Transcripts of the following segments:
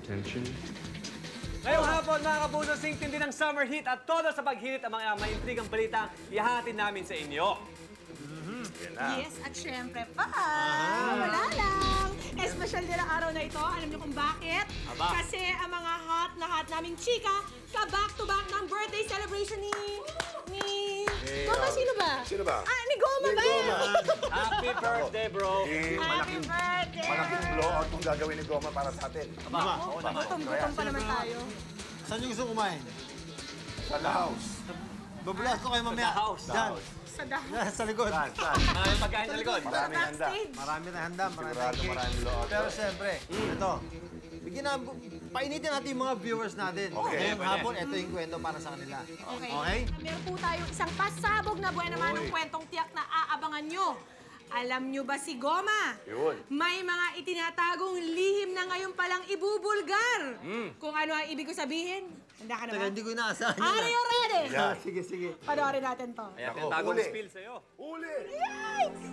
Tension. Ngayong hapon, mga kapuso, singtin din ang summer heat at todo sa paghinit ang mga maintrigang balita ihahatid namin sa inyo. Yes, at syempre pa, wala lang. Espesyal din ang araw na ito. Alam niyo kung bakit? Kasi ang mga hot na hot naming chika, ka-back-to-back ng birthday celebration ni... Goma, sino ba? Sino ba? Ah, ni Goma ba? Happy birthday, bro! Happy birthday! Malaking blowout kung gagawin ni Goma para sa atin. Gutom-gutom pa naman tayo. Saan yung gusto kumain? Sa the house. Babulas ko kayo mamaya. Sa house. Dyan. Sa dahon. Yan, sa likod. Maraming pagkain sa likod. Maraming handa. Backstage. Marami na handa, marami na Sigurado maraming blowout. Pero siyempre, ito. Painitin natin yung mga viewers natin. Okay. Ngayong hapon, ito yung kwento para sa kanila. Okay. Okay? Meron po tayong isang pasabog na buwan naman ng kwentong tiyak na aabangan nyo. Alam nyo ba si Goma? Yun. May mga itinatagong lihim na ngayon palang ibubulgar. Kung ano ang ibig ko sabihin, handa ka na ba? Taga, hindi ko inaasahan Are you ready? Yeah. Sige, sige. Panoorin natin to. Ayan, Ako, tinatagong huli. spill sa'yo. Uli! Yikes!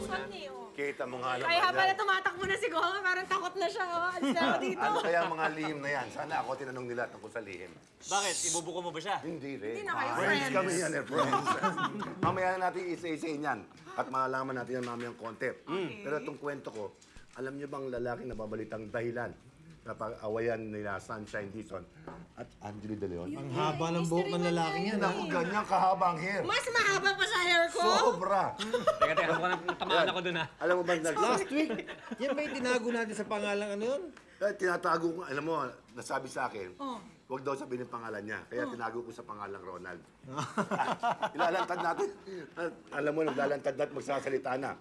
Saan niyo? Kita mo nga naman Kaya yan. pala tumatakbo na si Goma, parang takot na siya. Oh. Alis na ako dito. Ano kaya ang mga lihim na yan? Sana ako tinanong nila tungkol sa lihim. Bakit? Ibubuko mo ba siya? Hindi rin. Hindi na kayo Friends friends. kami yan eh, friends. Mamaya na natin isa-isayin yan. At malalaman natin yan mamayang konti. Pero itong kwento ko, alam niyo bang lalaking nababalitang dahilan na pag-awayan nila Sunshine Dizon at Angelo De Leon? Ang haba ng buhok ng lalaking yan. Naku, ganyan kahabang hair. Mas mahaba pa sa hair ko. Sobra. Teka, tamaan ako dun ha. Alam mo ba, Last week, yan ba yung tinago natin sa pangalang ano yun? tinatago ko, alam mo, nasabi sa akin, Oh. huwag daw sabihin ang pangalan niya. Kaya tinago ko sa pangalang Ronald. Ilalantad natin. Alam mo, naglalantad natin magsasalita na.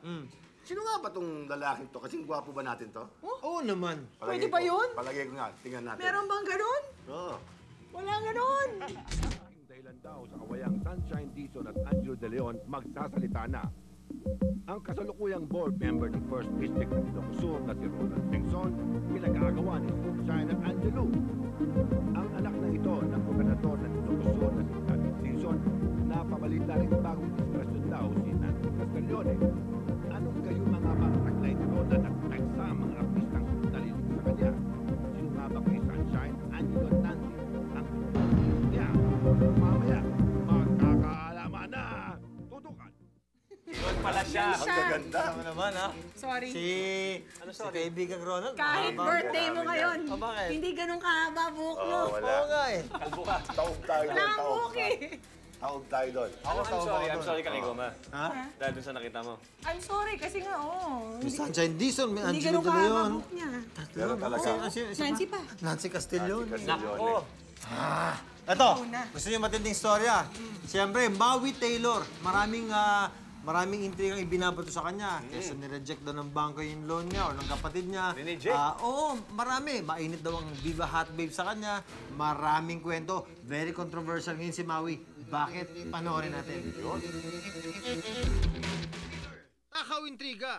Sino nga ba itong lalaking to? Kasing gwapo ba natin to? Oo naman. Pwede ba yun? Palagay ko nga, tingnan natin. Meron bang ganun? Oo. Wala ganun. Dahilan daw sa awayang Sunshine Dizon at Angelo De Leon magsasalita na. Ang kasalukuyang board member ng First District ng Ilocos Sur na si Ronald Singson, pinag-aagawa ni Sunshine at Angelo. Ang anak na ito ng gobernador ng Ilocos Sur na si David Singson, napabalita rin bagong diskrasyon daw si Nancy Castiglione. Anong kayo mga mataglay ni Ronald at Texa, mga artistang dalilig sa kanya? Sino nga ba kay Sunshine, Angelo at Nancy? Ang yeah, mamaya, magkakaalaman na! Tutukan! Yun pala siya. Ang gaganda. Ano naman, ha? Sorry. Si kaibigan Ronald. Kahit mahaba. birthday mo ngayon, Oh, bakit? hindi ganun kahaba buhok mo. Oo, wala. Oo nga eh. Kalbo ka. Taog tayo doon. Wala ang Taog buhok eh. Taog tayo doon. I'm sorry ka kay Goma. Ha? Dahil dun sa nakita mo. I'm sorry kasi nga, oo. May Sunshine Dizon, may Hindi Angelo ganun De kahaba Leon. buhok niya. Pero talaga. Nancy pa. Nancy Castiglione. Nako. Ito, Una. gusto niyo matinding istorya? Siyempre, Maui Taylor. Maraming intrigang ibinabato sa kanya. Kesa nireject daw ng bangko yung loan niya o ng kapatid niya. Rineject? Oo, marami. Mainit daw ang Viva Hot Babe sa kanya. Maraming kwento. Very controversial ngayon si Maui. Bakit? Panoorin natin. Takaw intriga.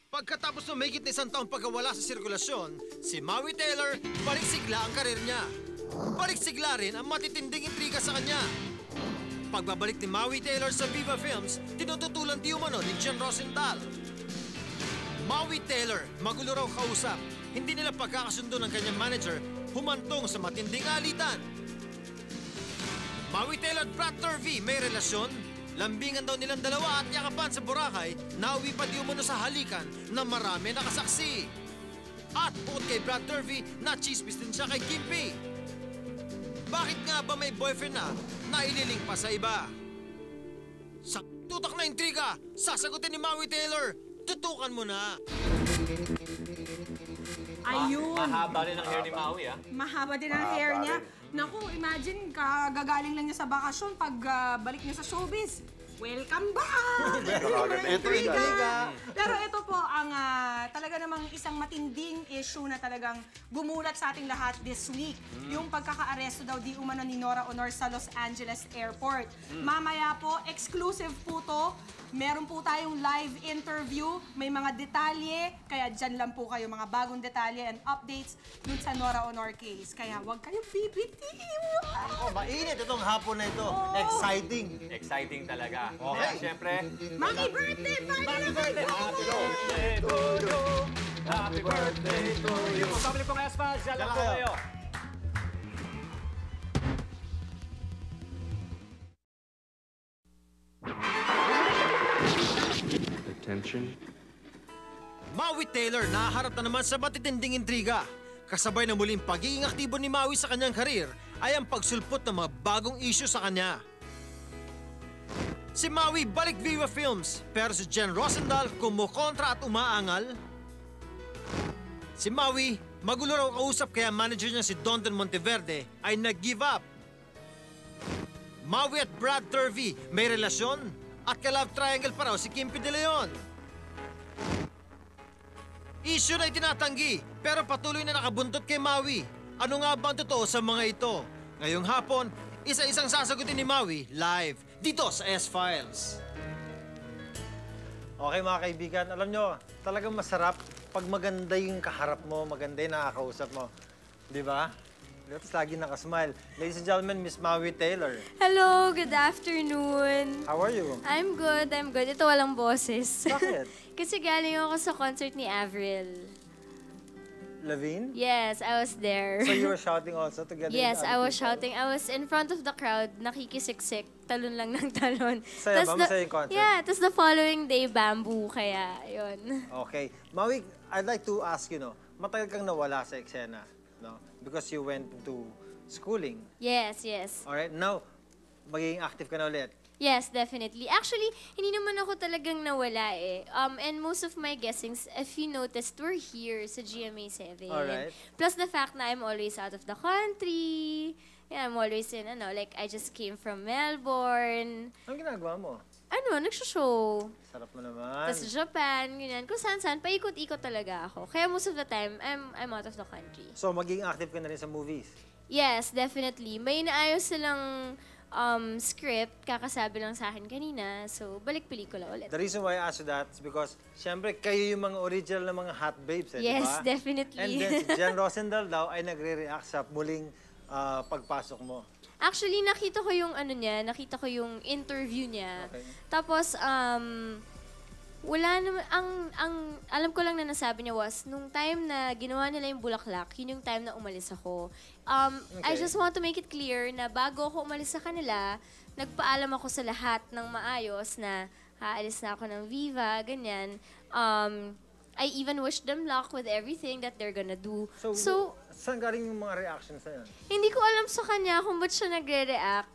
Pagkatapos ng mahigit na isang taong pagkawala sa sirkulasyon, si Maui Taylor baliksigla ang karir niya. Baliksigla rin ang matitinding intriga sa kanya. Pagbabalik ni Maui Taylor sa Viva Films, tinututulan di umano ni Jen Rosenthal. Maui Taylor, magulo raw kausap. Hindi nila pagkakasundo ng kanyang manager, humantong sa matinding alitan. Maui Taylor at Brad Turvey may relasyon. Lambingan daw nilang dalawa at yakapan sa Boracay, nauwi pa di umano sa halikan na marami nakasaksi. At bukod kay Brad Turvey, na-chismis din siya kay Kim P. Bakit nga ba may boyfriend na ililing pa sa iba? Sa tutak na intriga, sasagutin ni Maui Taylor. Tutukan mo na. Ayun. Mahaba rin ang hair ni Maui, ah. Mahaba din ang hair niya. Naku, imagine, kagagaling lang niya sa bakasyon pag balik niya sa showbiz. Welcome back! Mga intriga! Pero ito po ang talaga namang isang matinding issue na talagang gumulat sa ating lahat this week. Yung pagkaka-aresto daw di umano ni Nora Honor sa Los Angeles Airport. Mamaya po, exclusive po to. Meron po tayong live interview. May mga detalye. Kaya dyan lang po kayo, mga bagong detalye and updates dun sa Nora Honor case. Kaya huwag kayong bibitiw! Mainit itong hapon na ito. Exciting. Exciting talaga. Okay. Kaya syempre, Happy birthday! Happy birthday! Happy birthday to you! Happy birthday to you! Pabalik pong S-Files, dyan lang po kayo. Attention. Maui Taylor naharap na naman sa matitinding intriga. Kasabay na muling pagiging aktibo ni Maui sa kanyang karir ay ang pagsulpot ng mga bagong issue sa kanya. Si Maui balik Viva Films, pero si Jen Rosendahl kumukontra at umaangal. Si Maui, magulo raw kausap kaya manager niya si Dondon Monteverde ay nag-give up. Maui at Brad Turvey may relasyon at ka-love triangle pa raw si Kimpi De Leon. Issue na itinatanggi pero patuloy na nakabuntot kay Maui. Ano nga ba ang totoo sa mga ito? Ngayong hapon, isa-isang sasagutin ni Maui live dito sa S-Files. Okay mga kaibigan, alam nyo, talagang masarap pag maganda yung kaharap mo, maganda yung nakakausap mo. Di ba? Tapos lagi nakasmile. Ladies and gentlemen, Miss Maui Taylor. Hello, good afternoon. How are you? I'm good. Ito walang boses. Bakit? Kasi galing ako sa concert ni Avril. Lavigne? Yes, I was there. So you were shouting also together? Yes, with I other was people? shouting. I was in front of the crowd, nakikisiksik, talon lang ng talon. Saya ba? Tas Masaya yung concert? Yeah, tapos the following day, bamboo, kaya yun. Okay. Maui, I'd like to ask you, no, matagal kang nawala sa eksena, no? Because you went to schooling. Yes, yes. Alright, now, magiging active ka na ulit. Yes, definitely. Actually, hindi naman ako talagang nawala eh. And most of my guessings, if you noticed, we're here sa GMA 7. Alright. Plus the fact na I'm always out of the country. Yeah, I'm always in, like, I just came from Melbourne. Anong ginagawa mo? Nagsushow. Sarap mo naman. Tapos Japan, ganyan. Kung saan-saan, paikot-ikot talaga ako. Kaya most of the time, I'm out of the country. So, magiging active ka na rin sa movies? Yes, definitely. May inaayos silang script, kakasabi lang sa akin kanina. So, balik pelikula ulit. The reason why I asked you that is because, syempre, kayo yung mga original na mga hot babes, eh, Yes, di ba? definitely. And then, si Jen Rosendahl daw ay nagre-react sa muling pagpasok mo. Actually, nakita ko yung nakita ko yung interview niya. Okay. Tapos, wala naman, alam ko lang na nasabi niya was, nung time na ginawa nila yung Bulaklak, yun yung time na umalis ako. I just want to make it clear na bago ako umalis sa kanila, nagpaalam ako sa lahat ng maayos na haalis na ako ng Viva, ganyan. I even wish them luck with everything that they're gonna do. So saan galing yung mga reactions na yun? hindi ko alam sa kanya kung ba't siya nagre-react.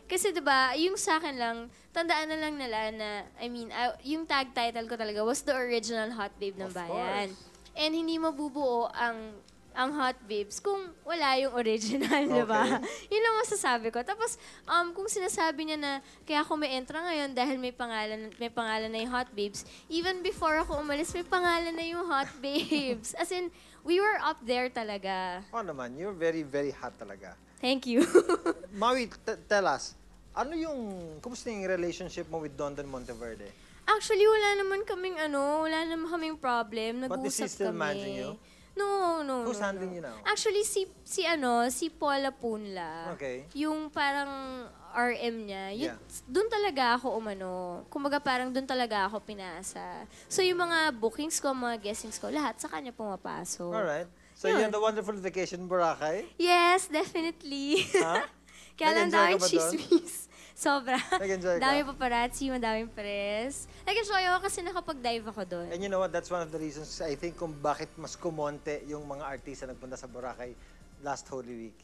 Kasi diba, yung sa akin lang, tandaan na lang nila na, yung tag title ko talaga was the original Hot Babe ng Bayan. And hindi mabubuo ang Hot Babes kung wala yung original, diba? Yun lang masasabi ko. Tapos, kung sinasabi niya na kaya ako may entra ngayon dahil may pangalan na yung Hot Babes, even before ako umalis, may pangalan na yung Hot Babes. As in, we were up there talaga. Oo naman, you're very, very hot talaga. Thank you. Maui, tell us, kumusta yung relationship mo with Dondon Monteverde? Actually, wala naman kaming problem. But is he Nag-uusap still kami. managing you? No. Who's handling you now? Actually, si Paula Punla. Okay. Yung parang RM niya. Yeah. Doon talaga ako kumbaga parang doon talaga ako pinasa. So yung mga bookings ko, mga guestings ko, lahat sa kanya pumapasok. Alright. So Yun. you had a wonderful vacation in Boracay? Yes, definitely. Ha? Kaya lang Nag-enjoy daming ka ba doon? chismis. Sobra. Nag-enjoy ka? Daming paparazzi, madaming press. Nag-enjoy ako kasi nakapag-dive ako doon. And you know what, that's one of the reasons I think kung bakit mas kumonte yung mga artista nagpunta sa Boracay last Holy Week.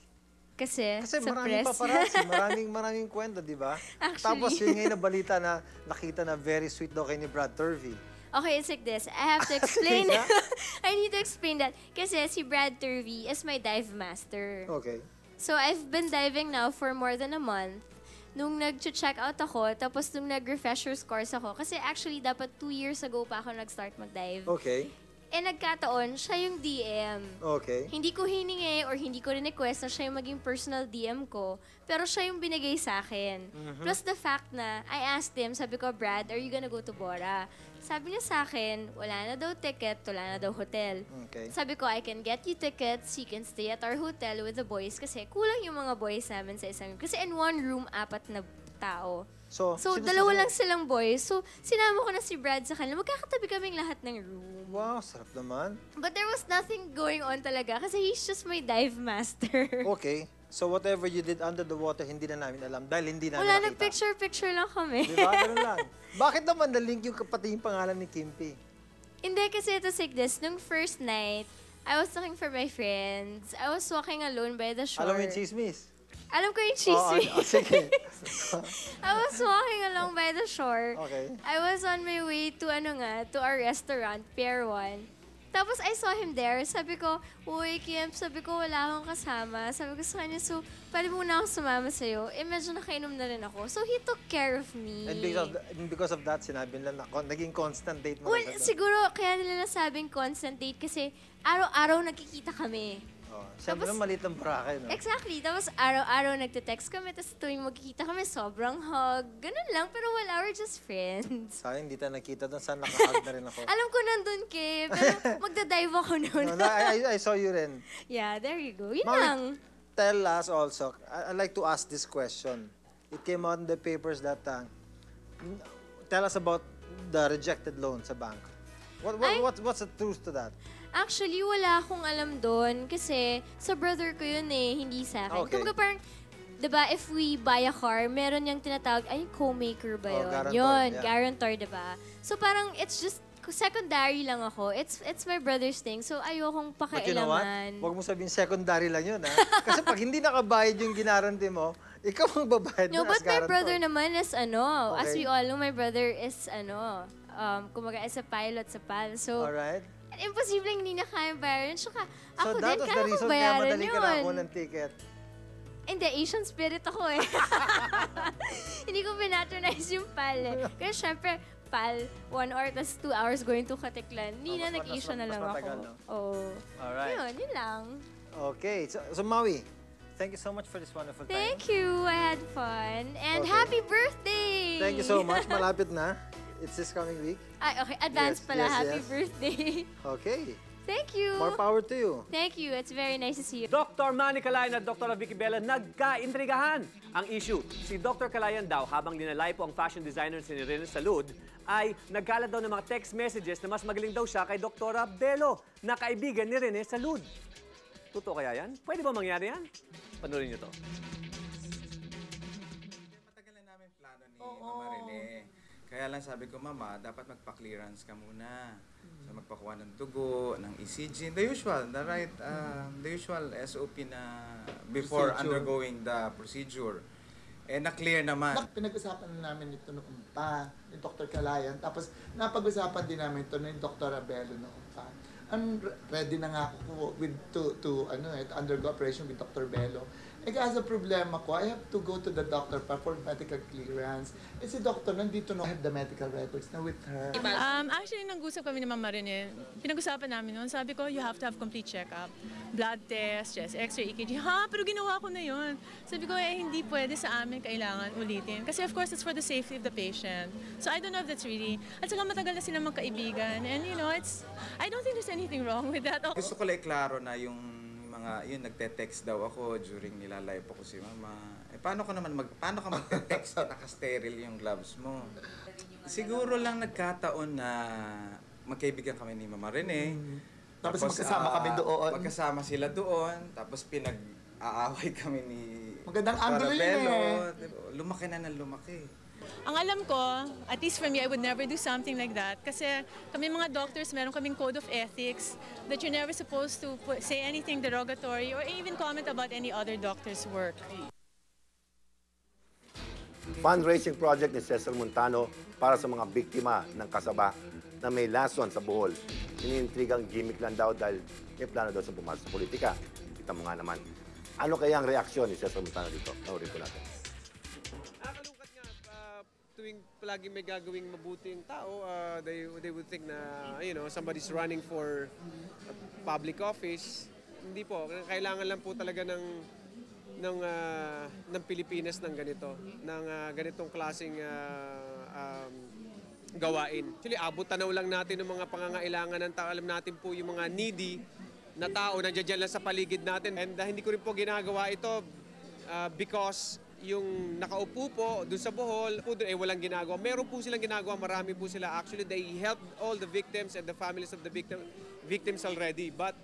Kasi sa maraming press. paparazzi, maraming kwento, di ba? Actually. Tapos yun ngayon na balita na nakita na very sweet daw kay ni Brad Turvey. Okay, it's like this. I have to explain. I need to explain that. Kasi si Brad Turvey is my dive master. Okay. So I've been diving now for more than a month. nung nag-check out ako, tapos nung nag-refresher scores ako, kasi actually, dapat 2 years ago pa ako nag-start mag-dive. Okay. Eh, nagkataon, siya yung DM. Okay. Hindi ko hiningi or hindi ko request na siya yung maging personal DM ko, pero siya yung binigay sa akin. Plus the fact na, I asked him, sabi ko, Brad, are you gonna go to Bora? Sabi niya sa akin, wala na daw ticket, wala na daw hotel. Okay. Sabi ko, I can get you tickets, you can stay at our hotel with the boys kasi kulang yung mga boys namin sa isang room. Kasi in one room, 4 na tao. So, sino dalawa sila? lang silang boys. So, sinama ko na si Brad sa kanila. Magkakatabi kaming lahat ng room. Wow, sarap naman. But there was nothing going on talaga kasi he's just my dive master. Okay. So whatever you did under the water, hindi na namin alam dahil hindi namin Wala, nakita. nag-picture-picture lang kami. Di ba? Ganun lang. Bakit naman na-link yung pati yung pangalan ni Kimpi? Hindi, kasi ito like this. Nung first night, I was looking for my friends. I was walking alone by the shore. Alam mo yung chismis? Alam ko yung chismis. Sige. I was walking along by the shore. Okay. I was on my way to to our restaurant, Pier 1. Tapos I saw him there. Sabi ko, uy, Kim, sabi ko, wala akong kasama. Sabi ko sa kanya, so, pwede muna ako sumama sa'yo. Eh, medyo nakainom na rin ako. So, he took care of me. And because of that, sinabi nila na naging constant date mo. Well, siguro, kaya nila nasabing constant date kasi araw-araw nagkikita kami. Siyempre, Tapos- maliit ang Boracay, no? Exactly. Tapos araw-araw nagte-text kami, tapos tuwing magkikita kami, sobrang hug. Ganun lang, pero wala, we're just friends. Sayang, hindi tayo nakita doon. Saan nakahag na rin ako. Alam ko nandun, Kim, pero magdadive ako noon. No, I saw you rin. Yeah, there you go. Yun Mami, lang. Tell us also, I like to ask this question. It came out in the papers that, tell us about the rejected loan sa bank. What's the truth to that? Actually, wala akong alam doon kasi sa brother ko yun hindi sa akin. Okay. Kumbaga parang, diba, if we buy a car, meron yung tinatawag, co-maker ba yun? guarantor, Yun, yeah. guarantor, diba? So parang, it's just, secondary lang ako. It's my brother's thing, so ayokong But you know what? pakialaman. Huwag mo sabihin secondary lang yun, ha? Kasi pag hindi nakabayad yung ginaranti mo, ikaw ang babayad No, mo but as my guarantor. brother naman is as Okay. we all know, my brother is kumbaga is a pilot sa PAL. So, Alright. imposible hindi na kaya bayaran. Tsaka, So ako that din, was kaya the ko reason kaya bayaran madali ka nakakuha yun. ng ticket. Hindi, Asian spirit ako eh. Hindi ko pinatronize yung PAL eh. Kaya syempre, PAL, 1 hour, tas 2 hours going to Katiklan. Hindi na nag-Asian na lang mas ako. matagal, no? Oo. Alright. Yun lang. Okay. So Maui, thank you so much for this wonderful time. Thank you. I had fun. And Okay. happy birthday! Thank you so much. Malapit na. It's this coming week. Ay, okay. Advance Yes, pala. yes, Happy yes. birthday. Okay. Thank you. More power to you. Thank you. It's very nice to see you. Dr. Manny Calayan at Dr. Vicky Bella nagka-intrigahan. Ang issue, si Dr. Calayan daw, habang dinalay po ang fashion designer si Rene Salud, ay nagkalat daw ng mga text messages na mas magaling daw siya kay Dr. Bello, na kaibigan ni Rene Salud. Totoo kaya yan? Pwede ba mangyari yan? Panoorin niyo to. Matagal na namin plano ni Mama Rene. Kaya lang sabi ko, Mama, dapat magpa-clearance ka muna. So magpakuha ng dugo, ng ECG, the usual, the usual SOP na before undergoing the procedure. Eh, na-clear naman. Pinag-usapan na namin ito noong pa, ni Dr. Calayan. Tapos napag-usapan din namin ito ni Dr. Abello noong pa. Ready na nga ako to undergo operation with Dr. Bello. Eh kaso problema ko, I have to go to the doctor for medical clearance. Eh si doctor, nandito na I have the medical records na with her. Actually, nag-usap kami ni Mama Rene. Pinag-usapan namin noon. Sabi ko, you have to have complete check-up. Blood test, chest x-ray, EKG. Ha, pero ginawa ko na yun. Sabi ko, hindi pwede sa amin kailangan ulitin. Kasi of course, it's for the safety of the patient. So I don't know if that's really... At saka matagal na sila magkaibigan. And you know, I don't think there's anything wrong with that. Gusto ko lang iklaro na yung nagte-text daw ako during nilalive ako si Mama. Eh, paano ka magte-text na naka-sterile yung gloves mo? Siguro lang nagkataon na magkaibigan kami ni Mama Rene. Tapos magkasama kami doon. Magkasama sila doon. Tapos pinag-aaway kami ni Magandang Dr. angulo yun Bello. eh. Lumaki na ng lumaki. Ang alam ko, at least for me, I would never do something like that. Kasi kami mga doctors, meron kaming code of ethics that you're never supposed to say anything derogatory or even comment about any other doctor's work. Fundraising project ni Cesar Montano para sa mga biktima ng kasaba na may lason sa buhol. Iniintrigang gimmick lang daw dahil may plano daw sa pumasok sa politika. Kita mo nga naman. Ano kaya ang reaksyon ni Cesar Montano dito? Naurin ko natin. tuwing palagi may gagawing mabuting tao, they would think na, somebody's running for public office. Hindi po. Kailangan lang po talaga ng Pilipinas ng ganito, ng ganitong klaseng gawain. Actually, abot tanaw lang natin ng mga pangangailangan ng tao. Alam natin po yung mga needy na tao nandiyan lang sa paligid natin. And hindi ko rin po ginagawa ito because yung nakaupo po doon sa Bohol, walang ginagawa. Meron po silang ginagawa, marami po sila. Actually, they helped all the victims and the families of the victims already. But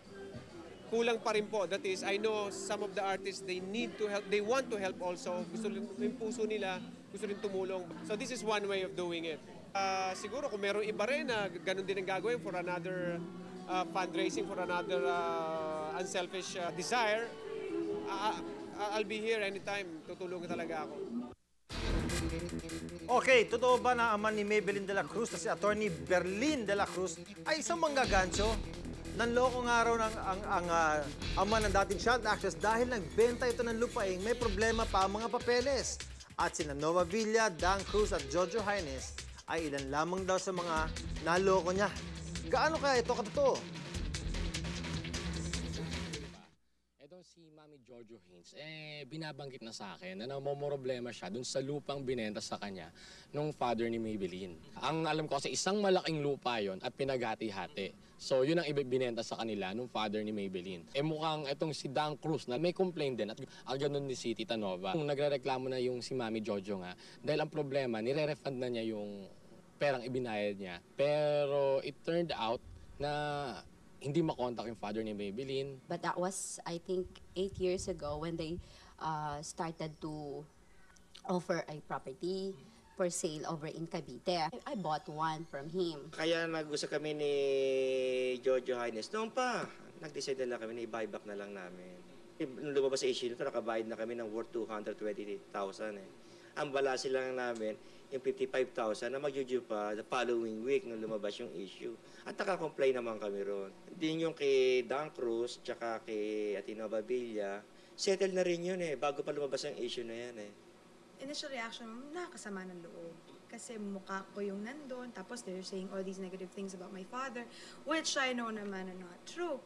kulang pa rin po. That is, I know some of the artists, they need to help. They want to help also. Gusto rin yung puso nila, gusto rin tumulong. So this is one way of doing it. Siguro kung meron iba rin na ganun din ang gagawin for another fundraising, for another unselfish desire, I'll be here anytime. Tutulungan talaga ako. Okay, totoo ba na ama ni Maybelline de la Cruz na si Attorney Berlin de la Cruz ay isang manggagancho? Nanloko nga raw ang ama ng dating child actress dahil nagbenta ito ng lupaing may problema pa ang mga papeles. At sina Nova Villa, Dan Cruz at Jojo Haines ay ilan lamang daw sa mga naloko niya. Gaano kaya ito katotoo? Si Mami Jojo Haines, binabanggit na sa akin na namomroblema siya dun sa lupang binenta sa kanya nung father ni Maybelline. Ang alam ko kasi isang malaking lupa yon at pinaghati-hati. So yun ang ibinenta sa kanila nung father ni Maybelline. Mukhang itong si Dan Cruz na may complaint din at ganun ni si Tita Nova. Kung nagre-reklamo na yung si Mami Jojo nga, dahil ang problema, nire-refund na niya yung perang ibinayad niya. Pero it turned out na hindi makontak yung father ni Maybelline. But that was, I think, 8 years ago when they started to offer a property for sale over in Cavite. I bought one from him. Kaya nag-usap kami ni Jojo Haines. Noon pa, nag-decide na lang kami na i-buyback na lang namin. Nung lumabas sa issue nito, nakabayad na kami ng worth 220,000 eh. Ang balasi lang namin, yung 55,000 na mag-due pa the following week nung lumabas yung issue. At naka-comply naman kami ron. Din yung kay Dan Cruz, tsaka kay Nova Villa, settle na rin yun eh, bago pa lumabas ang issue na yan eh. Initial reaction, nakakasama ng loob. Kasi mukha ko yung nandun, tapos they're saying all these negative things about my father, which I know naman are not true.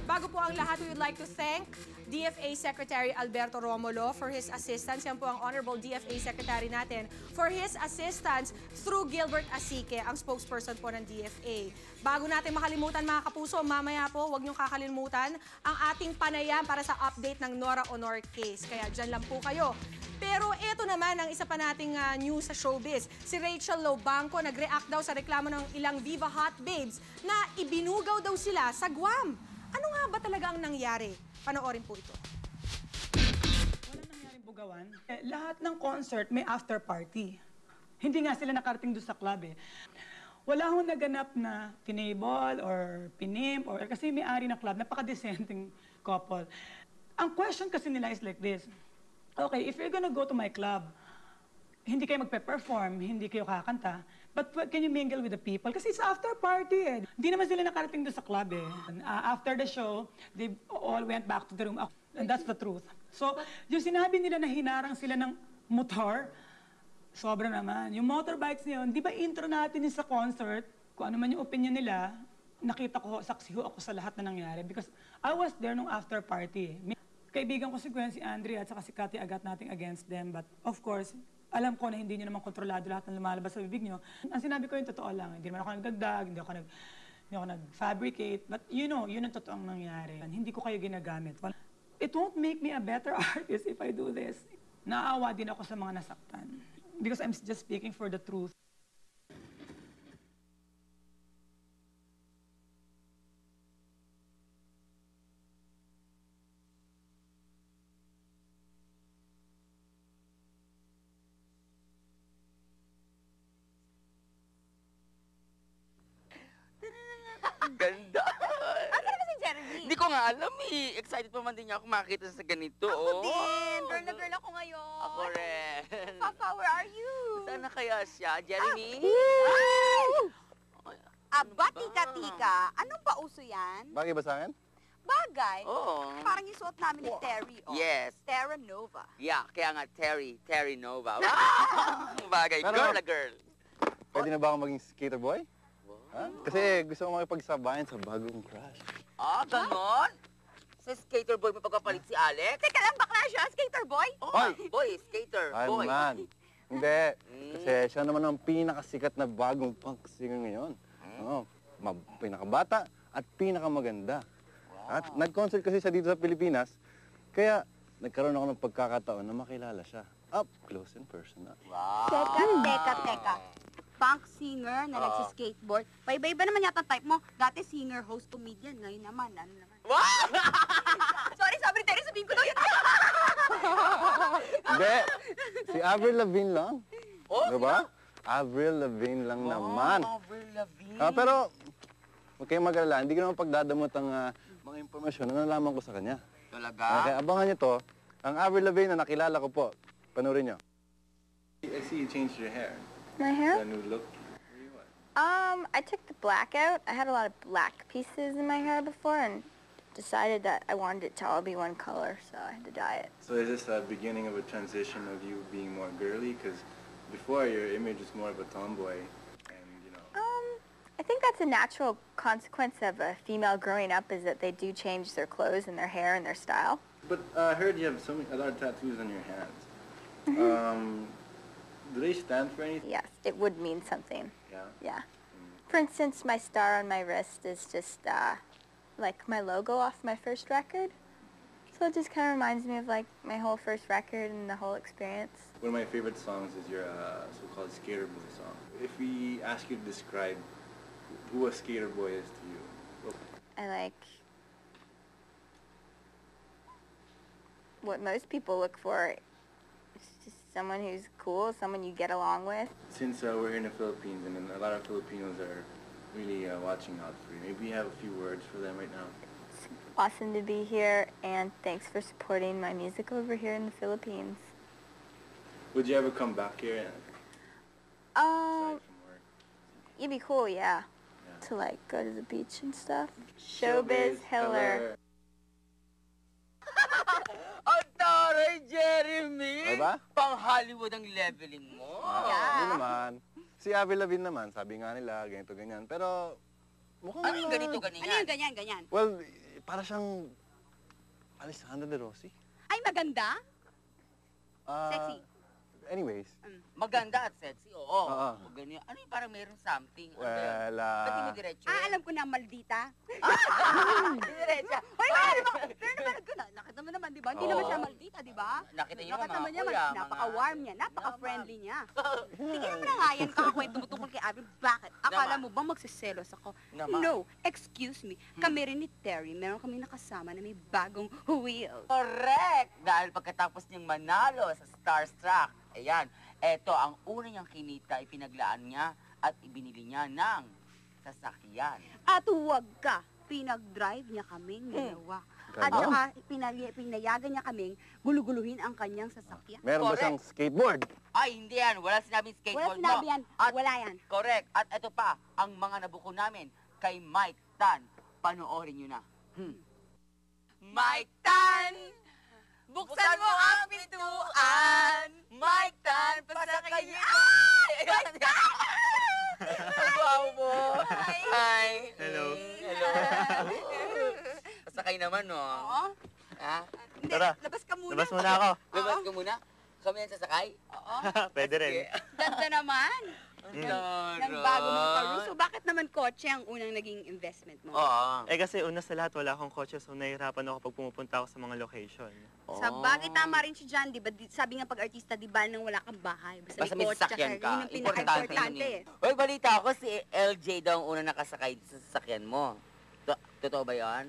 Bago po ang lahat, we would like to thank DFA Secretary Alberto Romulo for his assistance. Yan po ang Honorable DFA Secretary natin for his assistance through Gilbert Asique, ang spokesperson po ng DFA. Bago natin makalimutan mga kapuso, mamaya po huwag niyong kakalimutan ang ating panayam para sa update ng Nora Honor case. Kaya dyan lang po kayo. Pero ito naman ang isa pa nating news sa showbiz. Si Rachel Lobanco nag-react daw sa reklamo ng ilang Viva Hot Babes na ibinugaw daw sila sa Guam. Ano nga ba talaga ang nangyari? Panoorin po ito. Walang nangyaring bugawan. Lahat ng concert may after party. Hindi nga sila nakarating doon sa club eh. Wala akong naganap na tinable or pinimp or kasi may-ari ng club, napaka-decenting couple. Ang question kasi nila is like this. Okay, if you're gonna go to my club, hindi kayo magpe-perform, hindi kayo kakanta, but can you mingle with the people? Kasi it's after party eh. Hindi naman sila nakarating doon sa club eh. After the show, they all went back to the room. And that's the truth. So, yung sinabi nila na hinarang sila ng motor, sobra naman. Yung motorbikes niyon, di ba intro natin sa concert, kung ano man yung opinion nila, nakita ko, saksi ako sa lahat na nangyari. Because I was there nung after party. Kaibigan ko si Gwen, si Andrea, at saka si Cathy Agat nating against them. But of course, alam ko na hindi nyo naman kontrolado lahat ng lumalabas sa bibig nyo. Ang sinabi ko yung totoo lang. Hindi naman ako nagdagdag, hindi ako nag-fabricate. But you know, yun ang totoong nangyari. Hindi ko kayo ginagamit. It won't make me a better artist if I do this. Naawa din ako sa mga nasaktan. Because I'm just speaking for the truth. Ganda. Ano naman si Jeremy? Hindi ko nga alam eh. Excited pa man din niya ako makakita sa ganito. Ako din. Girl na girl ako ngayon. Ako rin. Papa, where are you? Sana kaya siya, Jeremy? Aba, tika-tika. Anong pauso yan? Bagay ba sa akin? Bagay. Oo. Parang yung suot namin ni Terry. Oh. Yes. Terra Nova. Yeah, kaya nga Terry Nova. Bagay, Pero- girl na girl. Pwede na ba ako maging skater boy? Ha? Kasi gusto ko makipagsabayan sa bagong crush. Ah, ganon? Sa skater boy mo pagpapalit si Alex? Teka lang, bakla siya, skater boy? Boy, skater Ay, boy. man. Hindi. Kasi siya naman ang pinakasikat na bagong punk singer ngayon. Ano, pinakabata at pinakamaganda. At nag-concert kasi siya dito sa Pilipinas, kaya nagkaroon ako ng pagkakataon na makilala siya. Up close and personal. Teka. Punk singer na nagsiskateboard. Paiba-iba naman yata type mo. Dati singer, host, comedian. Ngayon naman, ano naman. Sorry, Terry, sabihin ko daw yun. Hindi. Si Avril Lavigne lang. Diba? Avril Lavigne lang naman. Avril Lavigne. Pero, huwag kayong mag-alala. Hindi ko naman pagdadamot ang mga impormasyon na nalaman ko sa kanya. Talaga? Kaya abangan niyo to. Ang Avril Lavigne na nakilala ko po. Panoorin niyo. I see you changed your hair. My hair? A new look. I took the black out. I had a lot of black pieces in my hair before and decided that I wanted it to all be one color, so I had to dye it. So is this the beginning of a transition of you being more girly? Because before your image was more of a tomboy. I think that's a natural consequence of a female growing up is that they do change their clothes and their hair and their style. But I heard you have a lot of tattoos on your hands. Do they stand for anything? Yes, it would mean something. Yeah? Yeah. For instance, my star on my wrist is just like my logo off my first record. So it just kind of reminds me of like my whole first record and the whole experience. One of my favorite songs is your so-called Skater Boy song. If we ask you to describe who a skater boy is to you, I like what most people look for. It's just someone who's cool, someone you get along with. since we're here in the Philippines and a lot of Filipinos are really watching out for you, maybe you have a few words for them right now. Awesome to be here, and thanks for supporting my music over here in the Philippines. Would you ever come back here? It'd be cool, yeah. To like go to the beach and stuff. Showbiz Hiller. Ang taray, Jeremy! Diba? Pang-Hollywood ang leveling mo. Hindi naman. Si Avril Lavigne naman, sabi nga nila, ganito, ganyan. Pero, mukhang... Ano yung ganito, ganyan? Ano yung ganyan? Well, para siyang Alessandra De Rossi. Ay, maganda? Sexy. Anyways. Maganda at sexy, oo. Oo. Ganyan. Ano yung parang mayroong something? Well, Ba't di mo diretso? Alam ko na, maldita. Diretso. Hoy, pero naman, nakita mo naman, di ba? Hindi naman siya maldita, di ba? Nakita niyo Nakita mga mo niya, kuya, napaka-warm niya, napaka-friendly niya. Tignan mo na nga yan, kakakwento mo tungkol kay Avril. Bakit? Akala mo bang magsiselos ako? Naman. No, excuse me. Kami rin ni Terry, meron kami nakasama na may bagong wheel. Correct! Dahil pagkatapos niyang manalo sa Starstruck, ayan, eto ang una niyang kinita, ipinaglaan niya at ibinili niya ng sasakyan. At huwag ka, pinag-drive niya kaming dalawa. At Ganon? saka pinayagan niya kaming guluguluhin ang kanyang sasakyan. Meron ba siyang skateboard? Ay, hindi yan. Wala sinabing skateboard Wala sinabi yan. Wala yan. Correct. At ito pa, ang mga nabuko namin kay Mike Tan. Panoorin niyo na. Mike Tan! Buksan mo ang pintuan! Mike Tan, pasakayin! Ay! Mike Tan! Wow mo! Hi! Hello. Hello. Pasakay naman, no? Oo. Ha? Tara. Labas ka muna. Labas muna ako. Labas ka muna? Kami ang sasakay? Oo. Pwede rin. Ganda naman. Ng bago mong Caruso. Bakit naman kotse ang unang naging investment mo? Eh kasi una sa lahat, wala akong kotse, so nahihirapan ako pag pumupunta ako sa mga location. Sa bagay, tama rin si John, di ba? Sabi nga pag artista, di ba, nang wala kang bahay. Basta may kotse sasakyan ka. Yun ang Importante pinaka-importante. yun eh. Uy, balita ako si LJ daw ang unang nakasakay sa sasakyan mo. Totoo ba yun?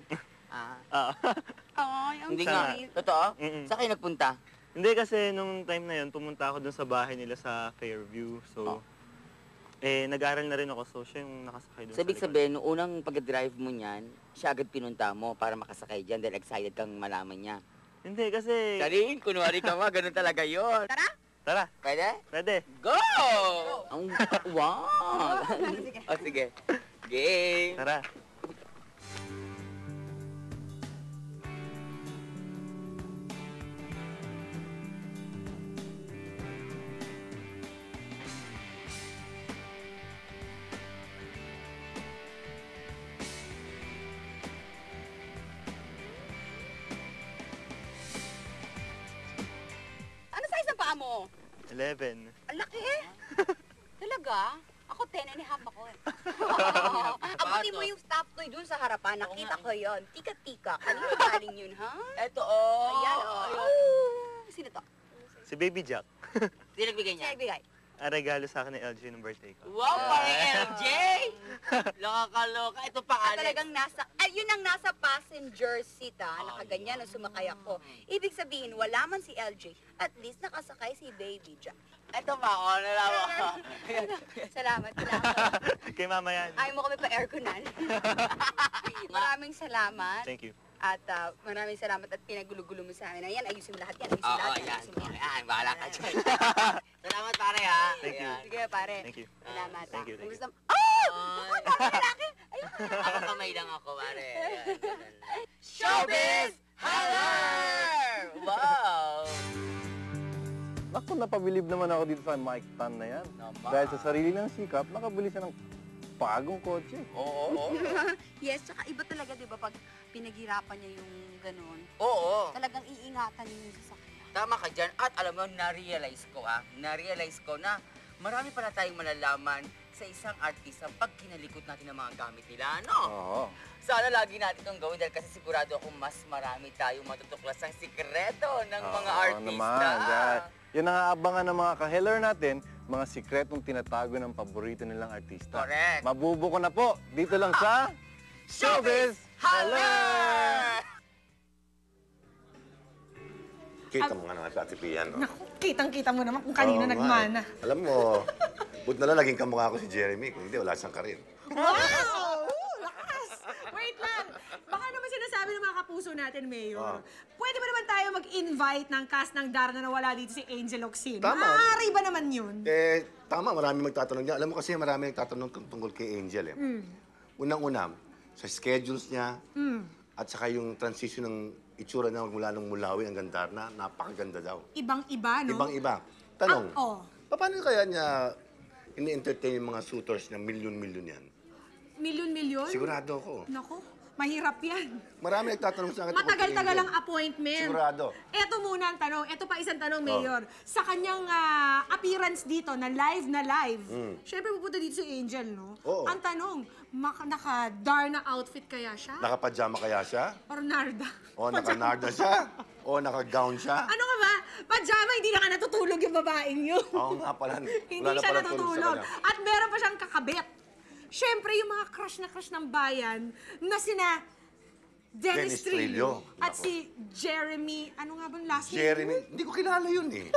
Ay, ang Hindi nga. sweet. Totoo? Saan kayo nagpunta? Hindi kasi nung time na yun, pumunta ako dun sa bahay nila sa Fairview. So, nag-aaral na rin ako. So, siya yung nakasakay dun So, ibig sabihin, nung unang pag-drive mo niyan, siya agad pinunta mo para makasakay dyan dahil excited kang malaman niya. Hindi kasi... Karin, kunwari ka ma, ganun talaga yun. Tara? Tara. Pwede? Pwede. Go! Ang wow! O, sige. Game! Tara. mo? 11. Ang laki eh. Talaga? Ako 10.5 ako eh. Abutin mo yung stop toy dun sa harapan. Nakita ko yun. Tika-tika. Kanino galing yun, ha? Eto, oh. Ayan, oh. Sino to? Si Baby Jack. Sino nagbigay niya? Sino nagbigay? Ang regalo sa akin ni LJ ng birthday ko. Wow, parang LJ! Loka-loka. Ito pa, At talagang yun ang nasa passenger seat, ha? Nakaganyan na sumakay ako. Ibig sabihin, wala man si LJ. At least nakasakay si Baby Jack. Ito pa, oh, nalawa ko. Salamat. Kay Mama yan. Ayaw mo kami pa-airconan. Maraming salamat. Thank you. At maraming salamat at pinagulo-gulo mo sa amin. Ayan, ayusin mo lahat yan. Ayusin Oo, lahat yan. Ayusin mo yan. Ayan, bahala ka dyan. Salamat, pare, ha? Thank you. Sige, pare. Thank you. Salamat. Thank you. Kumusta? Oh! Lalaki! Ako kamay lang ako, pare. Showbiz Holler! Wow! Ako, napabilib naman ako dito sa Mike Tan na yan. Dahil sa sarili ng sikap, nakabili siya ng bagong kotse. Oo. Yes, tsaka iba talaga, di ba, pag pinaghirapan niya yung ganun. Oo. Talagang iingatan niya yung sasakyan. Tama ka dyan. At alam mo, na-realize ko na marami pala tayong malalaman sa isang artista pag kinalikot natin ang mga gamit nila, no? Oo. Sana lagi natin itong gawin dahil kasi sigurado akong mas marami tayong matutuklas ang sikreto ng mga artista. Naman. Yan ang aabangan ng mga ka-heller natin, mga sikretong tinatago ng paborito nilang artista. Correct. Mabubuko na po, dito lang sa Showbiz Holler! Kita mo nga naman sa Ate Pian, no? Naku, kitang-kita mo naman kung kanino Oo, nagmana. Alam mo, buti na lang naging kamukha ko si Jeremy. Kung hindi, wala siyang karir. Wow! Lakas! Wait lang. Baka naman sinasabi ng mga kapuso natin, Mayor. Pwede ba naman tayo mag-invite ng cast ng Darna na wala dito si Angel Locsin? Tama. Maaari ba naman yun? Tama, marami magtatanong niya. Alam mo kasi marami nagtatanong tungkol kay Angel, eh. Unang-una, sa schedules niya, at saka yung transition ng itsura niya mula nung Mulawi hanggang Darna, napakaganda daw. Ibang-iba, no? Ibang-iba. Tanong, Oh. paano kaya niya ini-entertain yung mga suitors na milyon-milyon yan? Milyon-milyon? Sigurado ako. Naku, mahirap yan. Marami nagtatanong sa akin. Matagal-tagal ang appointment. Sigurado. Ito muna ang tanong. Ito pa isang tanong, Mayor. Sa kanyang appearance dito, na live, syempre pupunta dito si Angel, no? Oo. Ang tanong, naka-Darna outfit kaya siya? Naka-pajama kaya siya? Or Narda? O naka-narda siya? O naka-gown siya? Ano ka ba? Pajama, hindi na ka natutulog yung babaeng yun. Oo nga pala. Hindi Wala na siya palang tulog sa natutulog. kanya. At meron pa siyang kakabit. Siyempre, yung mga crush na crush ng bayan na sina Dennis Trillo at si Jeremy, ano nga bang last name? Jeremy, hindi ko kilala yun eh.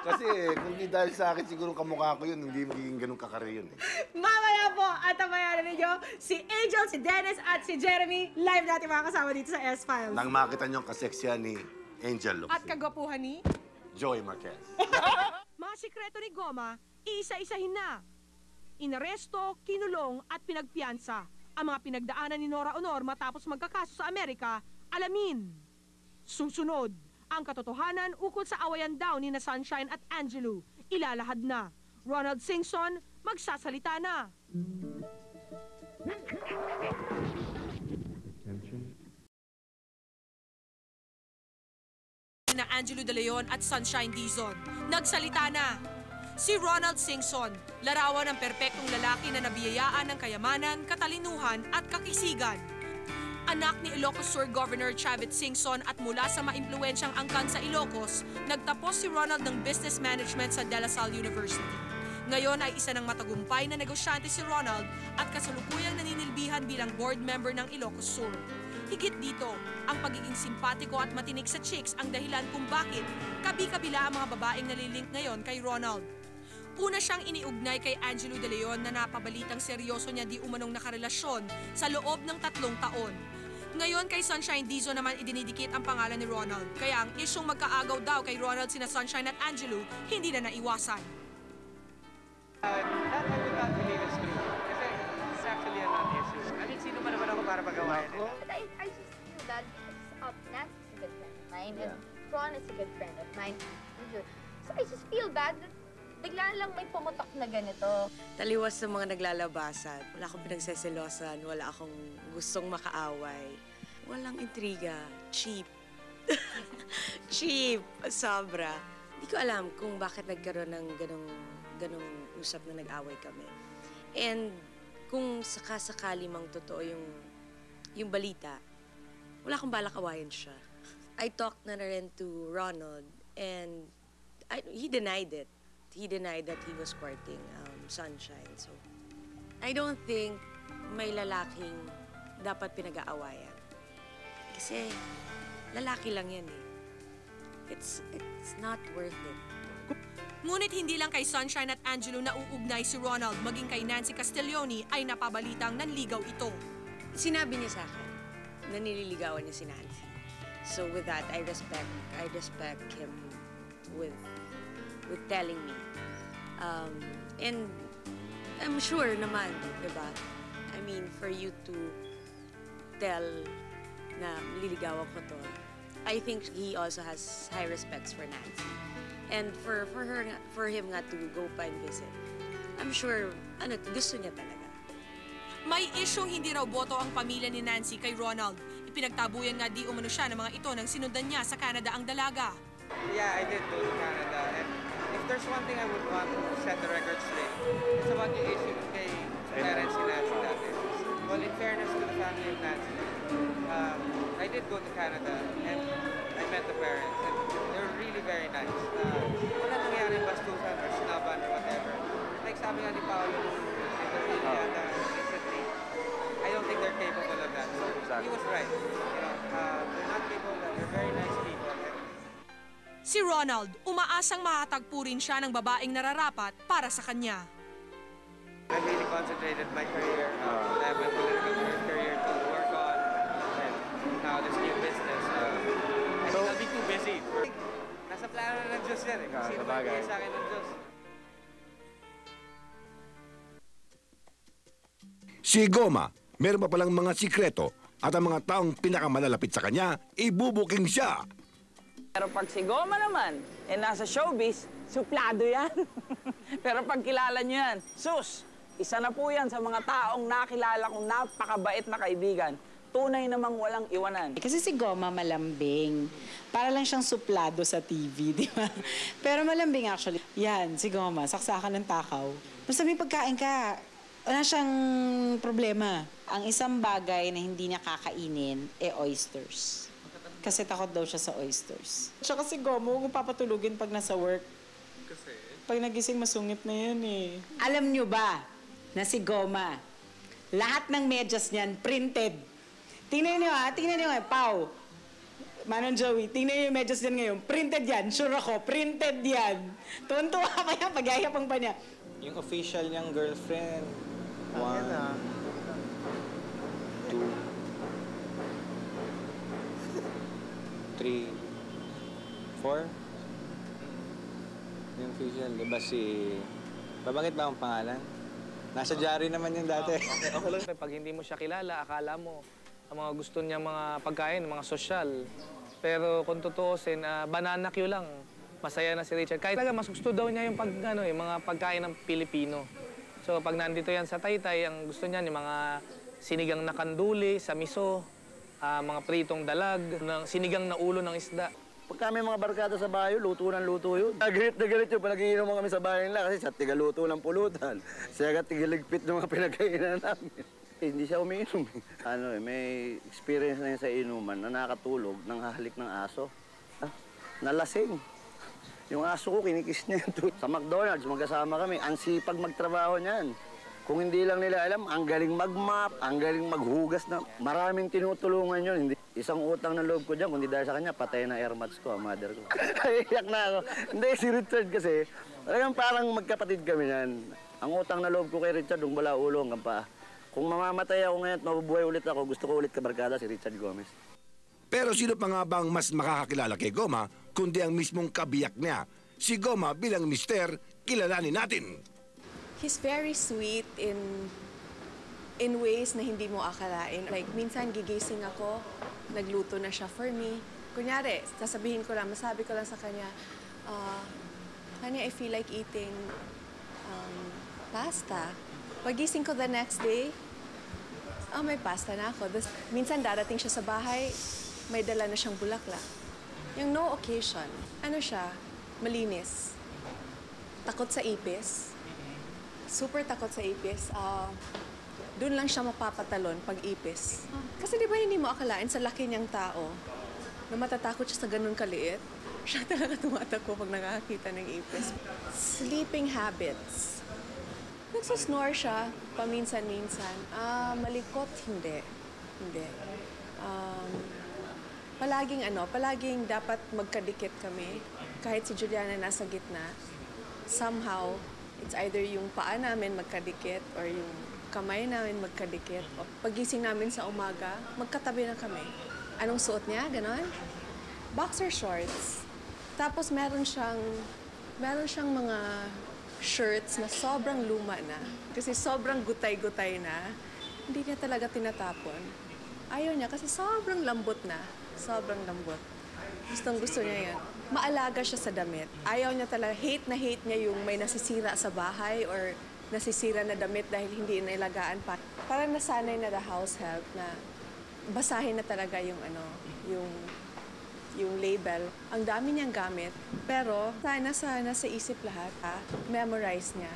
Kasi kung di dahil sa akin, siguro kamukha ko yun, hindi magiging ganun kakari yun eh. Mamaya po, at tamayanan ninyo si Angel, si Dennis at si Jeremy. Live natin mga kasama dito sa S-Files. Nang makita niyo ang kaseksyan ni Angel At Locsin. kagwapuhan ni... Joey Marquez. Mga sikreto ni Goma, iisa-isahin na. Inaresto, kinulong at pinagpiyansa. Ang mga pinagdaanan ni Nora Honor matapos magkakaso sa Amerika, alamin. Susunod, ang katotohanan ukol sa awayan daw ni na Sunshine at Angelo. Ilalahad na. Ronald Singson, magsasalita na. Na Angelo De Leon at Sunshine Dizon. Nagsalita na. Si Ronald Singson, larawan ng perpektong lalaki na nabiyayaan ng kayamanan, katalinuhan at kakisigan. Anak ni Ilocos Sur Governor Chavit Singson at mula sa maimpluwensyang angkan sa Ilocos, nagtapos si Ronald ng Business Management sa De La Salle University. Ngayon ay isa ng matagumpay na negosyante si Ronald at kasalukuyang naninilbihan bilang board member ng Ilocos Sur. Higit dito, ang pagiging simpatiko at matinik sa chicks ang dahilan kung bakit kabi-kabila ang mga babaeng nalilink ngayon kay Ronald. Una siyang iniugnay kay Angelo De Leon na napabalitang seryoso niya di umanong nakarelasyon sa loob ng 3 taon. Ngayon kay Sunshine Dizon naman idinidikit ang pangalan ni Ronald. Kaya ang isyong magkaagaw daw kay Ronald sina Sunshine at Angelo hindi na naiwasan. That I would not believe it's true. Kasi it's actually a non-issue. I mean, sino ba naman ako para magawa yan? But I just feel bad because Nancy's a good friend of mine and Ron is a good friend of mine. So I just feel bad that bigla lang may pumutok na ganito. Taliwas sa mga naglalabasan. Wala akong pinagseselosan, wala akong gustong makaaway. Walang intriga. Cheap. Cheap. Sobra. Hindi ko alam kung bakit nagkaroon ng ganong usap na nag-away kami. And kung sakasakali mang totoo yung balita, wala akong balak awayan siya. I talked na rin to Ronald and he denied it. He denied that he was courting Sunshine. So, I don't think may lalaking dapat pinag-aawayan. Kasi lalaki lang yan eh. It's not worth it. Ngunit hindi lang kay Sunshine at Angelo nauugnay si Ronald, maging kay Nancy Castiglione ay napabalitang nanligaw ito. Sinabi niya sa akin na nililigawan niya si Nancy. So with that, I respect him with telling me. And I'm sure naman, diba? I mean, for you to tell na liligawan ko to, I think he also has high respects for Nancy. And for him nga to go pa and visit, I'm sure, gusto niya talaga. May isyong hindi raw boto ang pamilya ni Nancy kay Ronald. Ipinagtabuyan nga di umano siya ng mga ito nang sinundan niya sa Canada ang dalaga. Yeah, I did go to Canada. And if there's one thing I would want to set the record straight, it's about yung issue kay parents ni Nancy dati. Well, in fairness to the family of Nancy, I did go to Canada and I met the parents. And they're really very nice. Wala nangyaring bastusan or sinaban or whatever. Like sabi nga ni Paolo nung interview niya recently, I don't think they're capable of that. So he was right. You know, they're not capable of that. They're very nice people. Si Ronald, umaasang mahatagpo rin siya ng babaeng nararapat para sa kanya. I really concentrated my career. I have my political career to work on. And now this new business. I think I'll be too busy. Nasa plano na ng Diyos yan eh. Sino magbigay sa akin ng Diyos? Si Goma, meron pa palang mga sikreto at ang mga taong pinakamalalapit sa kanya, ibubuking siya. Pero pag si Goma naman, nasa showbiz, suplado yan. Pero pag kilala nyo yan, sus, isa na po yan sa mga taong nakilala kong napakabait na kaibigan. Tunay namang walang iwanan. Kasi si Goma malambing. Para lang siyang suplado sa TV, di ba? Pero malambing actually. Yan, si Goma, saksakan ng takaw. Basta may pagkain ka, wala siyang problema. Ang isang bagay na hindi niya kakainin, oysters. Kasi takot daw siya sa oysters. Tsaka si Goma, huwag papatulugin pag nasa work. Kasi? Pag nagising, masungit na yan eh. Alam nyo ba na si Goma, lahat ng medyas niyan, printed. Tingnan nyo Pao, Manong Joey, tingnan nyo yung medyas niyan ngayon. Printed yan, sure ako, printed yan. Tuwan-tuwa pa yan, pagyayapang pa niya. Yung official niyang girlfriend, 1, 2, 3, 4. Yung official, di ba si... Babangit ba ang pangalan? Nasa diary naman yung dati. Okay lang. Pag hindi mo siya kilala, akala mo ang mga gusto niya mga pagkain, mga sosyal. Pero kung tutuusin, banana Q lang. Masaya na si Richard. Kahit talaga mas gusto daw niya yung mga pagkain ng Pilipino. So pag nandito yan sa Taytay, ang gusto niya yung mga sinigang na kanduli sa miso, mga pritong dalag, sinigang na ulo ng isda. Pag kami mga barkada sa bayo, luto ng luto yun. Galit na galit yun, panagiinom kami sa bahay nila kasi sa tigaluto ng pulutan. Siya tigiligpit ng mga pinagkainan namin. Hindi siya umiinom. May experience na yun sa inuman na nakatulog ng hahalik ng aso. Nalasing. Yung aso ko, kinikis niya yun. Sa McDonald's, magkasama kami. Ang sipag magtrabaho niyan. Kung hindi lang nila alam, ang galing mag-map, ang galing maghugas na. Maraming tinutulungan yun. Isang utang na loob ko dyan, kundi dahil sa kanya, patay na airmats ko, ang mother ko. Iyak na ako. Hindi, si Richard kasi, talagang parang magkapatid kami yan. Ang utang na loob ko kay Richard, yung bala ulo hanggang paa. Kung mamamatay ako ngayon at mabubuhay ulit ako, gusto ko ulit kabarkada si Richard Gomez. Pero sino pa nga bang mas makakakilala kay Goma, kundi ang mismong kabiyak niya? Si Goma bilang mister, kilalanin natin. He's very sweet in ways na hindi mo akalain. Like, minsan gigising ako, nagluto na siya for me. Kunyari, masabi ko lang sa kanya, honey, I feel like eating pasta. Pagising ko the next day, may pasta na ako. Minsan darating siya sa bahay, may dala na siyang bulaklak. Yung no occasion, malinis. Takot sa ipis. Super takot sa ipis. Doon lang siya mapapatalon pag ipis. Kasi di ba hindi mo akalain sa laki niyang tao na matatakot siya sa ganun kaliit? Siya talaga tumatakbo pag nakakita ng ipis. Sleeping habits. Nagsusnore siya paminsan-minsan. Malikot, hindi. Hindi. Palaging dapat magkadikit kami. Kahit si Juliana nasa gitna, somehow, it's either yung paa namin magkadikit or yung kamay namin magkadikit. O pagising namin sa umaga, magkatabi na kami. Anong suot niya? Ganon? Boxer shorts. Tapos meron siyang mga shirts na sobrang luma na. Kasi sobrang gutay-gutay na. Hindi niya talaga tinatapon. Ayaw niya kasi sobrang lambot na. Sobrang lambot. Gustong-gusto niya yan. Maalaga siya sa damit. Ayaw niya talaga, hate niya yung may nasisira sa bahay or nasisira na damit dahil hindi inailagaan pa. Parang nasanay na the house help na basahin na talaga yung label. Ang dami niyang gamit, pero sana sa isip lahat, memorize niya.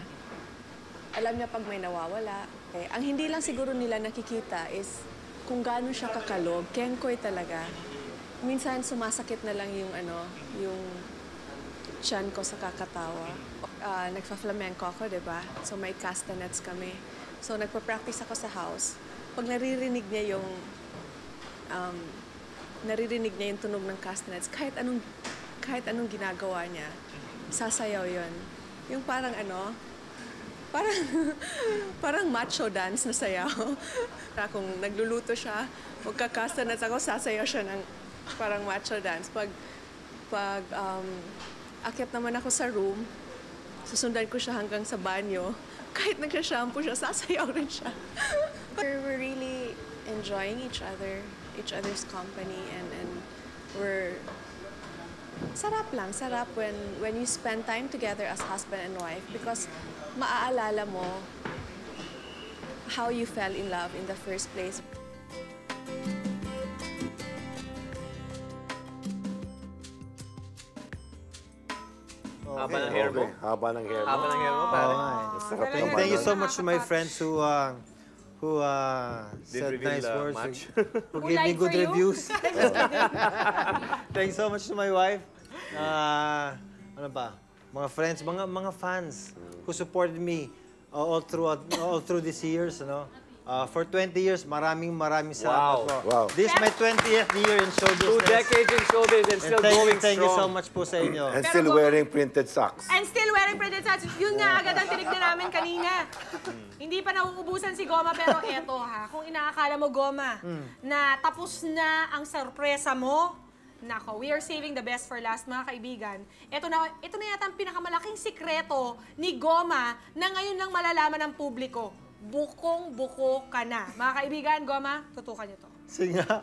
Alam niya pag may nawawala. Okay. Ang hindi lang siguro nila nakikita is kung gaano siya kakalog, kenkoy talaga. Minsan sumasakit na lang yung tiyan ko sa kakatawa. Nagfa-flamenco ako, diba? So may castanets kami. So nagpa-practice ako sa house. Pag naririnig niya yung tunog ng castanets, kahit anong ginagawa niya, sasayaw yon. Yung parang macho dance na sayaw. Kung nagluluto siya, magka-castanets ako, sasayaw siya ng parang macho dance. Pag akyat naman ako sa room, susundan ko siya hanggang sa banyo. Kahit nagsha-shampoo siya, sasayaw rin siya. We're really enjoying each other's company, and we're sarap when you spend time together as husband and wife because maaalala mo how you fell in love in the first place. Haba ng hair mo. Haba ng hair mo. Haba ng hair mo, pare. Thank you so much to my friends who said nice words, who gave me good reviews. Thanks so much to my wife. Ano ba? Mga friends, mga fans who supported me all through these years, ano? For 20 years, maraming salamat po. Wow. This is my 20th year in show business. 2 decades in showbiz and still going strong. Thank you so much po sa inyo. And still wearing printed socks. And still wearing printed socks. Yun nga agad ang tinignan namin kanina. Hindi pa nauubusan si Goma, pero eto ha, kung inaakala mo, Goma, na tapos na ang sorpresa mo, nako, we are saving the best for last, mga kaibigan. Ito na yata ang pinakamalaking sikreto ni Goma na ngayon lang malalaman ng publiko. Bukong-buko ka na. Mga kaibigan, Goma, tutukan niyo to. Sige nga.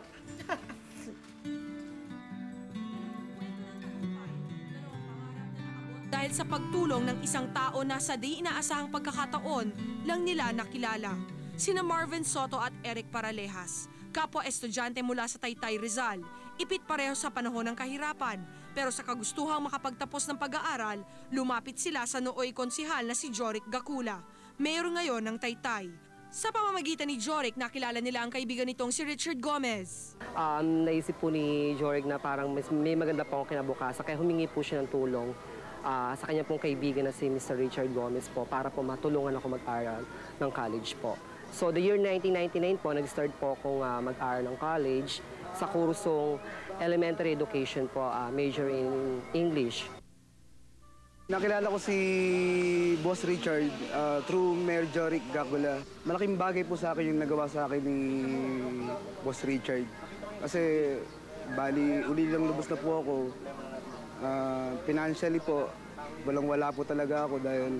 Dahil sa pagtulong ng isang tao na sa di inaasahang pagkakataon lang nila nakilala, sina Marvin Soto at Eric Paralehas, kapwa estudyante mula sa Taytay Rizal, ipit pareho sa panahon ng kahirapan, pero sa kagustuhang makapagtapos ng pag-aaral, lumapit sila sa nooy konsihal na si Joric Gacula, mayor ngayon ng Taytay. Sa pamamagitan ni Joric, nakilala nila ang kaibigan nitong si Richard Gomez. Naisip po ni Joric na parang may maganda po akong kinabukasan, kaya humingi po siya ng tulong sa kanya pong kaibigan na si Mr. Richard Gomez po para po matulungan ako mag-aral ng college po. So the year 1999 po, nag-start po akong mag-aral ng college sa kursong elementary education po, major in English. Nakilala ko si Boss Richard through Mayor Joric Gacula. Malaking bagay po sa akin yung nagawa sa akin ni Boss Richard. Kasi bali, uli lang lubos na po ako. Financially po, walang-wala po talaga ako dahil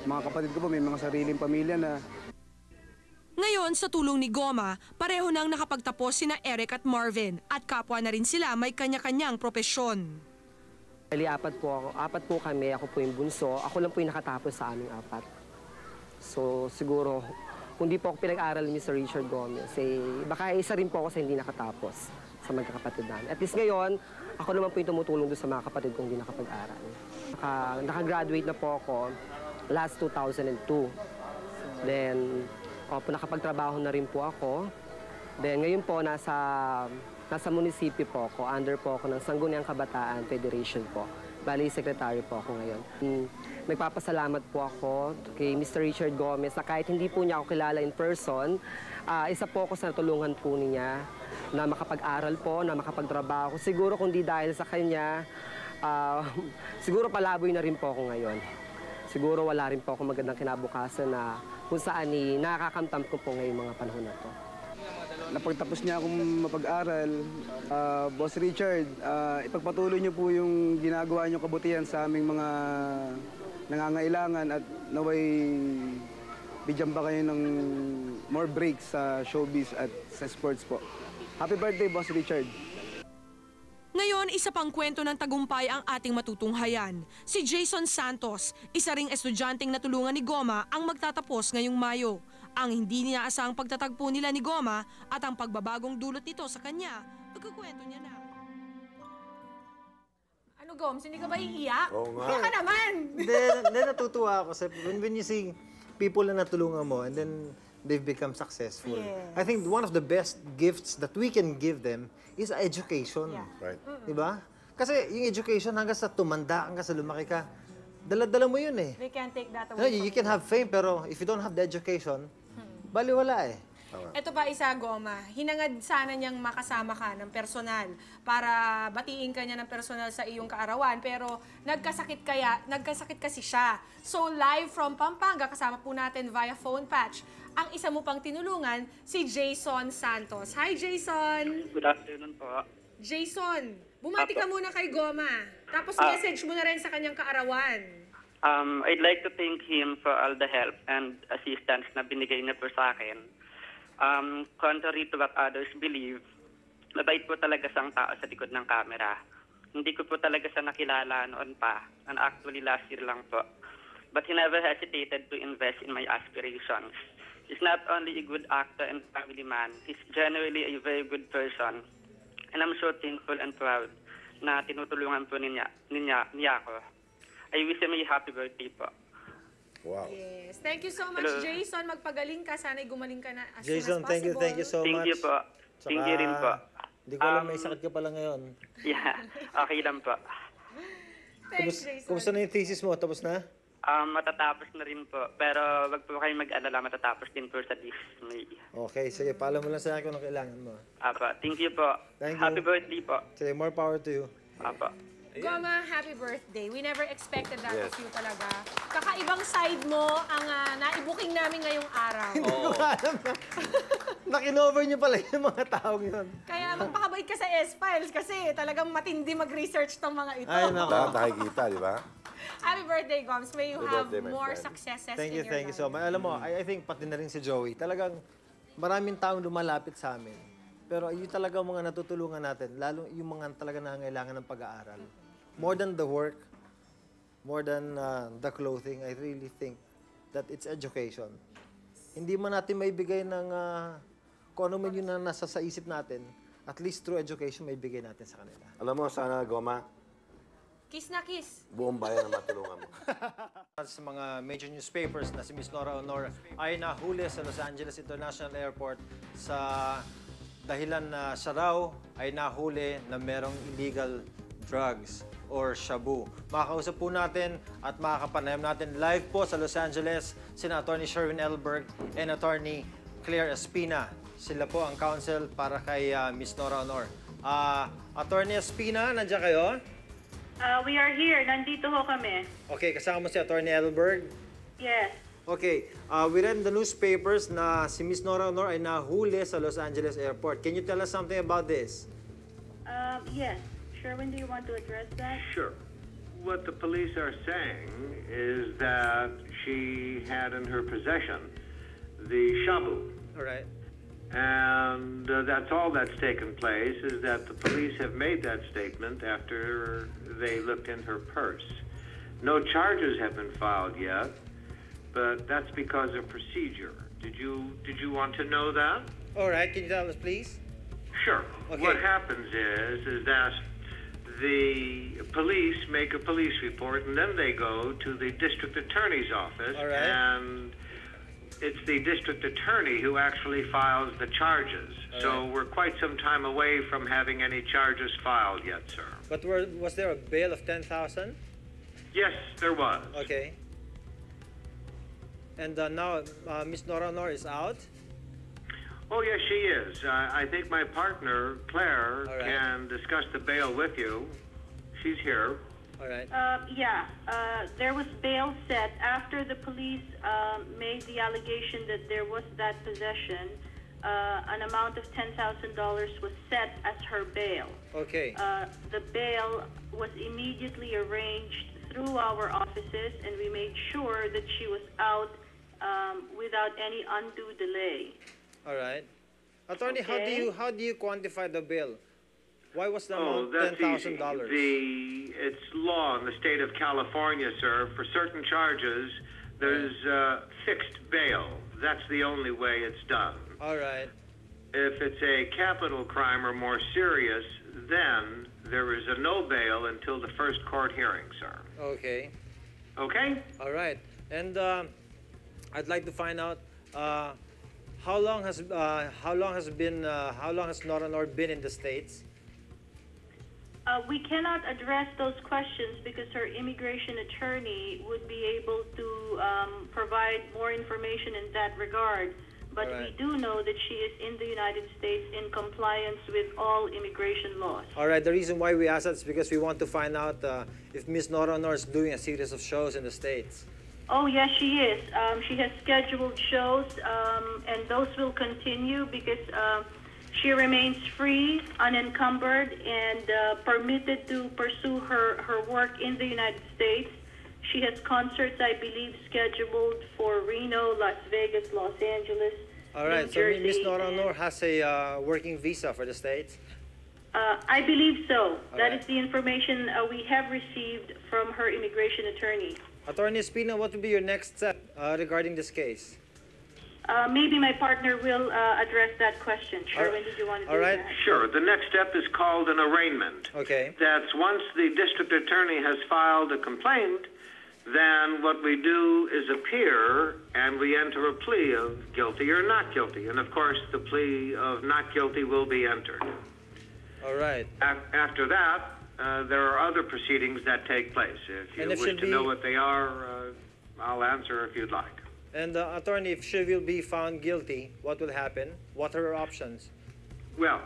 mga kapatid ko po may mga sariling pamilya na. Ngayon, sa tulong ni Goma, pareho nang nakapagtapos sina Eric at Marvin at kapwa na rin sila may kanya-kanyang propesyon. Apat po kami, ako po yung bunso, ako lang po yung nakatapos sa aming apat. So siguro, kung di po ako pinag-aral ni Mr. Richard Gomez, baka isa rin po ako sa hindi nakatapos sa magkakapatid namin. At least ngayon, ako naman po yung tumutulong doon sa mga kapatid kong hindi nakapag-aral. Nakagraduate na po ako last 2002. Then, nakapagtrabaho na rin po ako. Then, ngayon po, nasa munisipyo po ako. Under po ako ng Sangguniang Kabataan Federation po. Bali, secretary po ako ngayon. Nagpapasalamat po ako kay Mr. Richard Gomez na kahit hindi po niya ako kilala in person, isa po ako sa natulungan po niya na makapag-aral po, na makapagtrabaho. Siguro kung di dahil sa kanya, siguro palaboy na rin po ako ngayon. Siguro wala rin po ako magandang kinabukasan na kung saan nakakamtam ko po ngayong mga panahon na to. Napagtapos niya akong mapag-aral, Boss Richard, ipagpatuloy niyo po yung ginagawa niyo kabutihan sa aming mga nangangailangan at naway bigyan pa kayo ng more breaks sa showbiz at sa sports po. Happy birthday, Boss Richard! Ngayon, isa pang kwento ng tagumpay ang ating matutunghayan. Si Jason Santos, isa ring estudyanteng natulungan ni Goma ang magtatapos ngayong Mayo. Ang hindi inaasahang pagtatagpo nila ni Goma at ang pagbabagong dulot nito sa kanya, pagkukwento niya na. Ano, Goms? Hindi ka ba iiyak? Oo nga. Iyak ka naman! Hindi, natutuwa ako. When you see people na natulungan mo and then they've become successful. Yes. I think one of the best gifts that we can give them is education. Yeah. Right. Diba? Kasi yung education hanggang sa tumanda, hanggang sa lumaki ka, dala-dala mo yun eh. They can't take that No, away you can have fame, pero if you don't have the education, baliwala eh. Ito pa isa, Goma. Hinangad sana niyang makasama ka ng personal para batiin ka niya ng personal sa iyong kaarawan. Pero nagkasakit kasi siya. So live from Pampanga, kasama po natin via phone patch, ang isa mo pang tinulungan, si Jason Santos. Hi, Jason! Good afternoon po. Jason, bumati ka muna kay Goma. Tapos message mo na rin sa kanyang kaarawan. I'd like to thank him for all the help and assistance na binigay niya po sa akin. Contrary to what others believe, mabait po talaga siyang tao sa likod ng camera. Hindi ko po talaga siya nakilala noon pa, and actually last year lang po. But he never hesitated to invest in my aspirations. He's not only a good actor and family man, he's generally a very good person. And I'm so thankful and proud na tinutulungan po niya ako. I wish him a happy birthday po. Wow. Yes. Thank you so much, Hello. Jason. Magpagaling ka. Sana'y gumaling ka na as Jason, soon as possible. thank you so much. Thank you po. Thank you rin po. Hindi ko alam may sakit ka pala ngayon. Yeah, okay lang po. Thanks, Jason. Kumusta na yung thesis mo? Tapos na? Matatapos na rin po. Pero wag po kayo mag-alala, matatapos din po sa this May. Okay, sige. Paalam mo lang sa akin kung ano kailangan mo. Thank you po. Thank you. Happy birthday po. Sige, more power to you. Goma, happy birthday. We never expected that Yes. of you talaga. Kakaibang side mo ang naibuking namin ngayong araw. Hindi ko alam na. Nakinover niyo pala yung mga taong yun. Kaya magpakabait ka sa S-Files kasi talagang matindi mag-research tong mga ito. Ay, nako. Nakikita, di ba? Happy birthday, Goms. May you Happy have birthday, my more friend. successes Thank in you your life. so much. Alam mo, I think pati na rin si Joey. Talagang maraming taong lumalapit sa amin. Pero yung talaga mga natutulungan natin, lalo yung mga talaga nangangailangan ng pag-aaral. More than the work, more than the clothing, I really think that it's education. Hindi man natin maibigay ng kung ano man yun na nasa sa isip natin, at least through education, maibigay natin sa kanila. Alam mo, sana, Goma, Kiss na kiss. buong bayan na matulungan mo. Sa mga major newspapers na si Miss Nora Honor ay nahuli sa Los Angeles International Airport sa dahilan na siya raw ay nahuli na merong illegal drugs or shabu. Makakausap po natin at makakapanayam natin live po sa Los Angeles sina Attorney Sherwin Elberg and Attorney Claire Espina. Sila po ang counsel para kay Miss Nora Honor. Attorney Espina, nandiyan kayo? We are here. Nandito ho kami. Okay, kasama mo si Attorney Elberg? Yes. Okay, we read in the newspapers na si Miss Nora Honor ay nahuli sa Los Angeles Airport. Can you tell us something about this? Yes. Sherwin, do you want to address that? Sure. What the police are saying is that she had in her possession the shabu. All right. And that's all that's taken place, is that the police have made that statement after they looked in her purse. No charges have been filed yet, but that's because of procedure. Did you want to know that? All right, can you tell us, please? Sure. Okay. What happens is that the police make a police report, and then they go to the district attorney's office, All right. and it's the district attorney who actually files the charges. All So right. we're quite some time away from having any charges filed yet, sir. But was there a bail of 10,000? Yes, there was. Okay. And now Miss Nora Honor is out? Oh, yes, she is. I think my partner, Claire, All right. can discuss the bail with you. She's here. All right. There was bail set after the police made the allegation that there was that possession. An amount of $10,000 was set as her bail. Okay. The bail was immediately arranged through our offices, and we made sure that she was out without any undue delay. All right. Attorney, Okay. how do you quantify the bill? Why was the Oh, amount that's easy. $10,000? It's law in the state of California, sir. For certain charges, there's fixed bail. That's the only way it's done. All right. If it's a capital crime or more serious, then there is a no bail until the first court hearing, sir. Okay. Okay? All right. And I'd like to find out how long has Nora Honor been in the States? We cannot address those questions because her immigration attorney would be able to provide more information in that regard. But All right. we do know that she is in the United States in compliance with all immigration laws. All right. The reason why we ask that is because we want to find out if Miss Nora Honor is doing a series of shows in the States. Oh, yes, she is. She has scheduled shows, and those will continue because she remains free, unencumbered, and permitted to pursue her work in the United States. She has concerts, I believe, scheduled for Reno, Las Vegas, Los Angeles, All right. New So Miss Jersey, Nora and- Honor has a working visa for the States. I believe so. That right. is the information we have received from her immigration attorney. Attorney Espino, what will be your next step regarding this case? Maybe my partner will address that question. Sherwin, did you want to do that? Sure. The next step is called an arraignment. Okay. That's once the district attorney has filed a complaint, then what we do is appear and we enter a plea of guilty or not guilty. And of course, the plea of not guilty will be entered. All right. After that, there are other proceedings that take place. If you And if wish she'll to know be- what they are, I'll answer if you'd like. And attorney, if she will be found guilty, what will happen? What are her options? Well,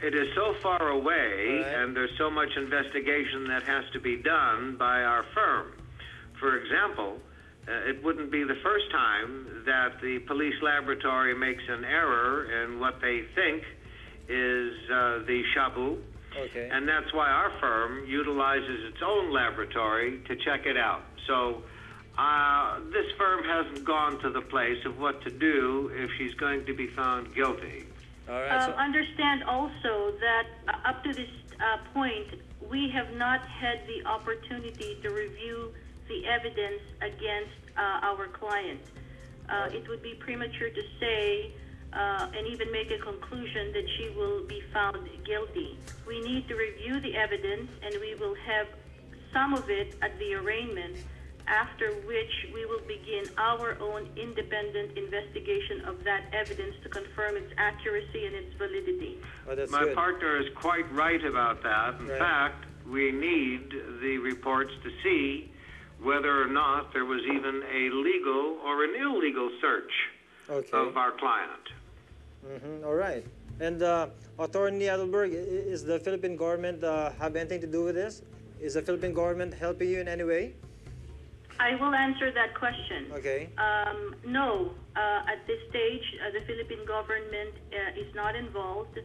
it is so far away, All right. and there's so much investigation that has to be done by our firm. For example, it wouldn't be the first time that the police laboratory makes an error in what they think is the shabu. Okay. And that's why our firm utilizes its own laboratory to check it out. So this firm hasn't gone to the place of what to do if she's going to be found guilty. All right. Understand also that up to this point, we have not had the opportunity to review the evidence against our client. It would be premature to say and even make a conclusion that she will be found guilty. We need to review the evidence, and we will have some of it at the arraignment, after which we will begin our own independent investigation of that evidence to confirm its accuracy and its validity. My partner is quite right about that. In Right. fact, we need the reports to see whether or not there was even a legal or an illegal search of our client. All right. And Attorney Adelberg, is the Philippine government have anything to do with this? Is the Philippine government helping you in any way? I will answer that question. Okay. No, at this stage, the Philippine government is not involved.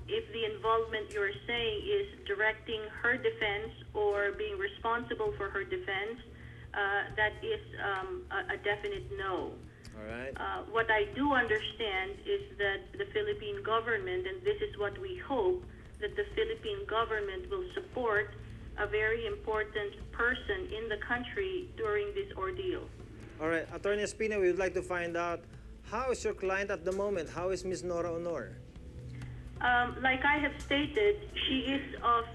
If the involvement you're saying is directing her defense or being responsible for her defense, that is a definite no. All right. What I do understand is that the Philippine government, and this is what we hope, that the Philippine government will support a very important person in the country during this ordeal. All right. Attorney Espino, we would like to find out, how is your client at the moment? How is Miss Nora Honor? Like I have stated, she is of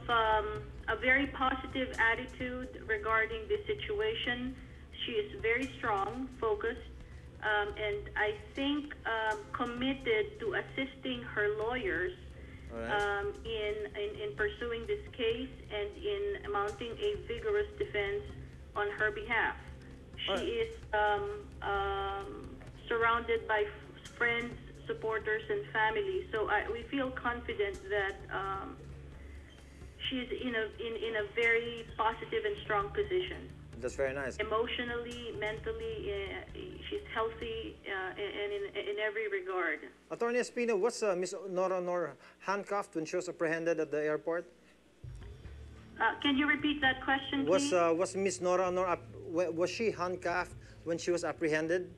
a very positive attitude regarding the situation. She is very strong, focused, and I think committed to assisting her lawyers in pursuing this case and in mounting a vigorous defense on her behalf. She is surrounded by friends, supporters, and family. So we feel confident that she's in a very positive and strong position. That's very nice. Emotionally, mentally, she's healthy and in every regard. Attorney Espino, was Miss Nora Honor handcuffed when she was apprehended at the airport? Can you repeat that question, please? Was Miss Nora Honor, was she handcuffed when she was apprehended?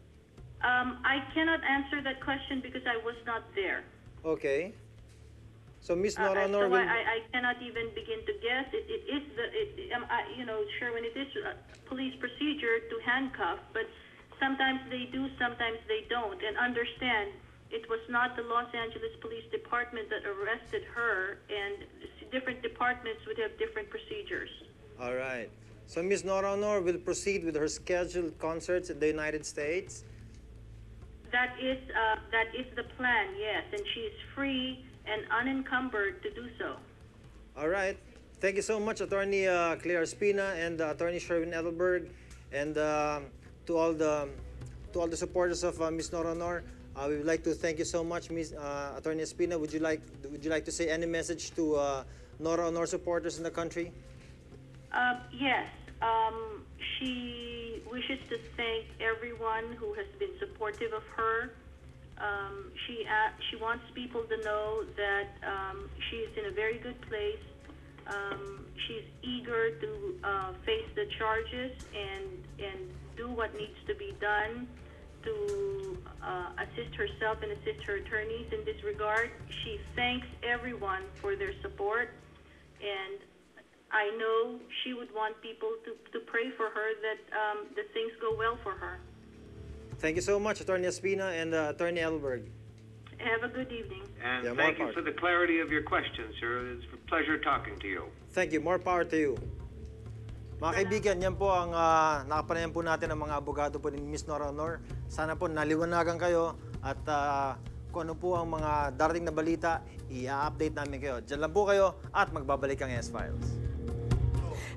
I cannot answer that question because I was not there. Okay. So Miss Nora Honor so will... I cannot even begin to guess. It is Sherwin, it is a police procedure to handcuff, but sometimes they do, sometimes they don't. And understand, it was not the Los Angeles Police Department that arrested her, and different departments would have different procedures. All right. So Miss Nora Honor will proceed with her scheduled concerts in the United States? That is the plan, yes, and she is free and unencumbered to do so. All right. Thank you so much, Attorney Claire Espina and Attorney Sherwin Edelberg, and to all the supporters of Miss Nora Honor. We would like to thank you so much, Miss Attorney Espina. Would you like to say any message to Nora Honor supporters in the country? Yes. She wishes to thank everyone who has been supportive of her. She wants people to know that she is in a very good place. She's eager to face the charges and do what needs to be done to assist herself and assist her attorneys in this regard. She thanks everyone for their support, and I know she would want people to pray for her that the things go well for her. Thank you so much, Attorney Espina and Attorney Edelberg. Have a good evening. And thank you for the clarity of your questions, sir. It's a pleasure talking to you. Thank you. More power to you. Mga kaibigan, yan po ang nakapanayan po natin ang mga abogado po ni Miss Nora Honor. Sana po naliwanagan kayo at kung ano po ang mga darating na balita, i-update namin kayo. Diyan lang po kayo at magbabalik ang S-Files.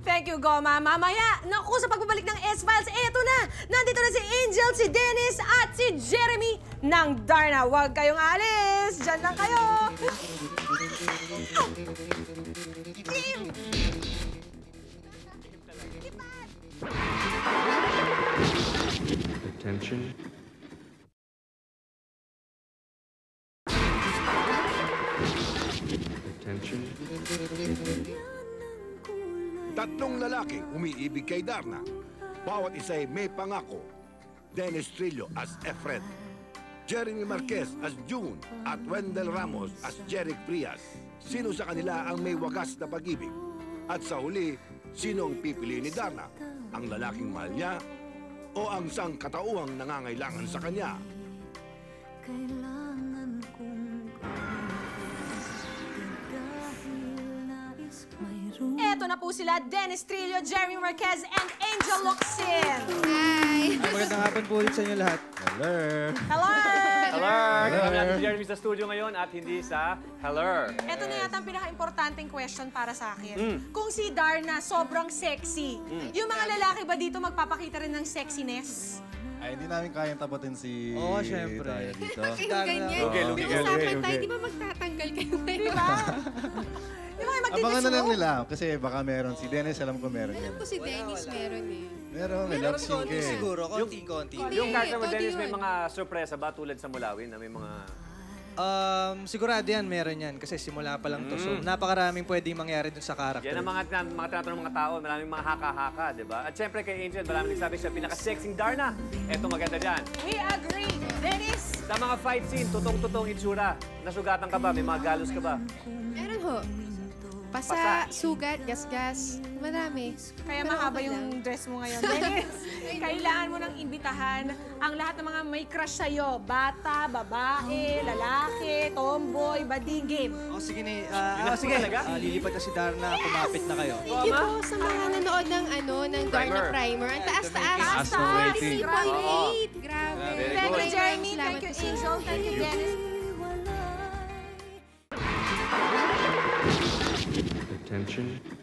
Thank you, Goma. Mamaya, naku, sa pagbabalik ng S-Files, eto na! Nandito na si Angel, si Dennis, at si Jeremy ng Darna. Huwag kayong alis! Diyan lang kayo! Attention. Attention. Tatlong lalaki umiibig kay Darna. Bawat isa ay may pangako. Dennis Trillo as Efred, Jeremy Marquez as June, at Wendell Ramos as Jeric Frias. Sino sa kanila ang may wagas na pag-ibig? At sa huli, sino ang pipili ni Darna? Ang lalaking mahal niya o ang sangkatauhang nangangailangan sa kanya? Eto na po sila, Dennis Trillo, Jeremy Marquez, and Angel Locsin. Hi! Magandang hapon po ulit sa inyo lahat. Hello! Hello! Hello! Kami natin si Jeremy sa studio ngayon at hindi sa Hello. Ito na yata ang pinaka-importanting question para sa akin. Kung si Darna sobrang sexy, yung mga lalaki ba dito magpapakita rin ng sexiness? Ay, hindi namin kayang tapatin si... Oo, syempre. Dito. Bakit ganyan? May usapan tayo, di ba magtatanggal kayo ngayon? Di ba? Di ba kayo Abangan na lang nila kasi baka meron. Si Dennis, alam ko meron yan. Alam ko si Dennis meron eh. Meron, may love scene ka eh. Siguro, konti-konti. Yung character mo, Dennis, may mga sorpresa ba tulad sa Mulawin na may mga... Sigurado yan, meron yan. Kasi simula pa lang to. So, napakaraming pwedeng mangyari dun sa character. Yan ang mga tinatanong ng mga tao. Maraming mga haka-haka, di ba? At syempre kay Angel, maraming nagsabi siya, pinaka-sexing Darna. Eto maganda dyan. We agree. Dennis? Sa mga fight scene, tutong-tutong itsura. Nasugatan ka ba? May mga galos ka ba? Meron ho. Pasa, sugat, gasgas, marami. Kaya Pero mahaba okay yung lang. dress mo ngayon. Dennis, kailangan mo nang imbitahan ang lahat ng mga may crush sa'yo. Bata, babae, lalaki, tomboy, bading, game. Sige ni, sige. lilipat na si Darna, kumapit na kayo. Thank you po sa mga nanood ng Darna Primer. Ang taas-taas. Taas ng rating. 3.8. Grabe. Thank you, Jeremy. Salamat Thank you, po sa Angel. Thank you, Dennis. Attention.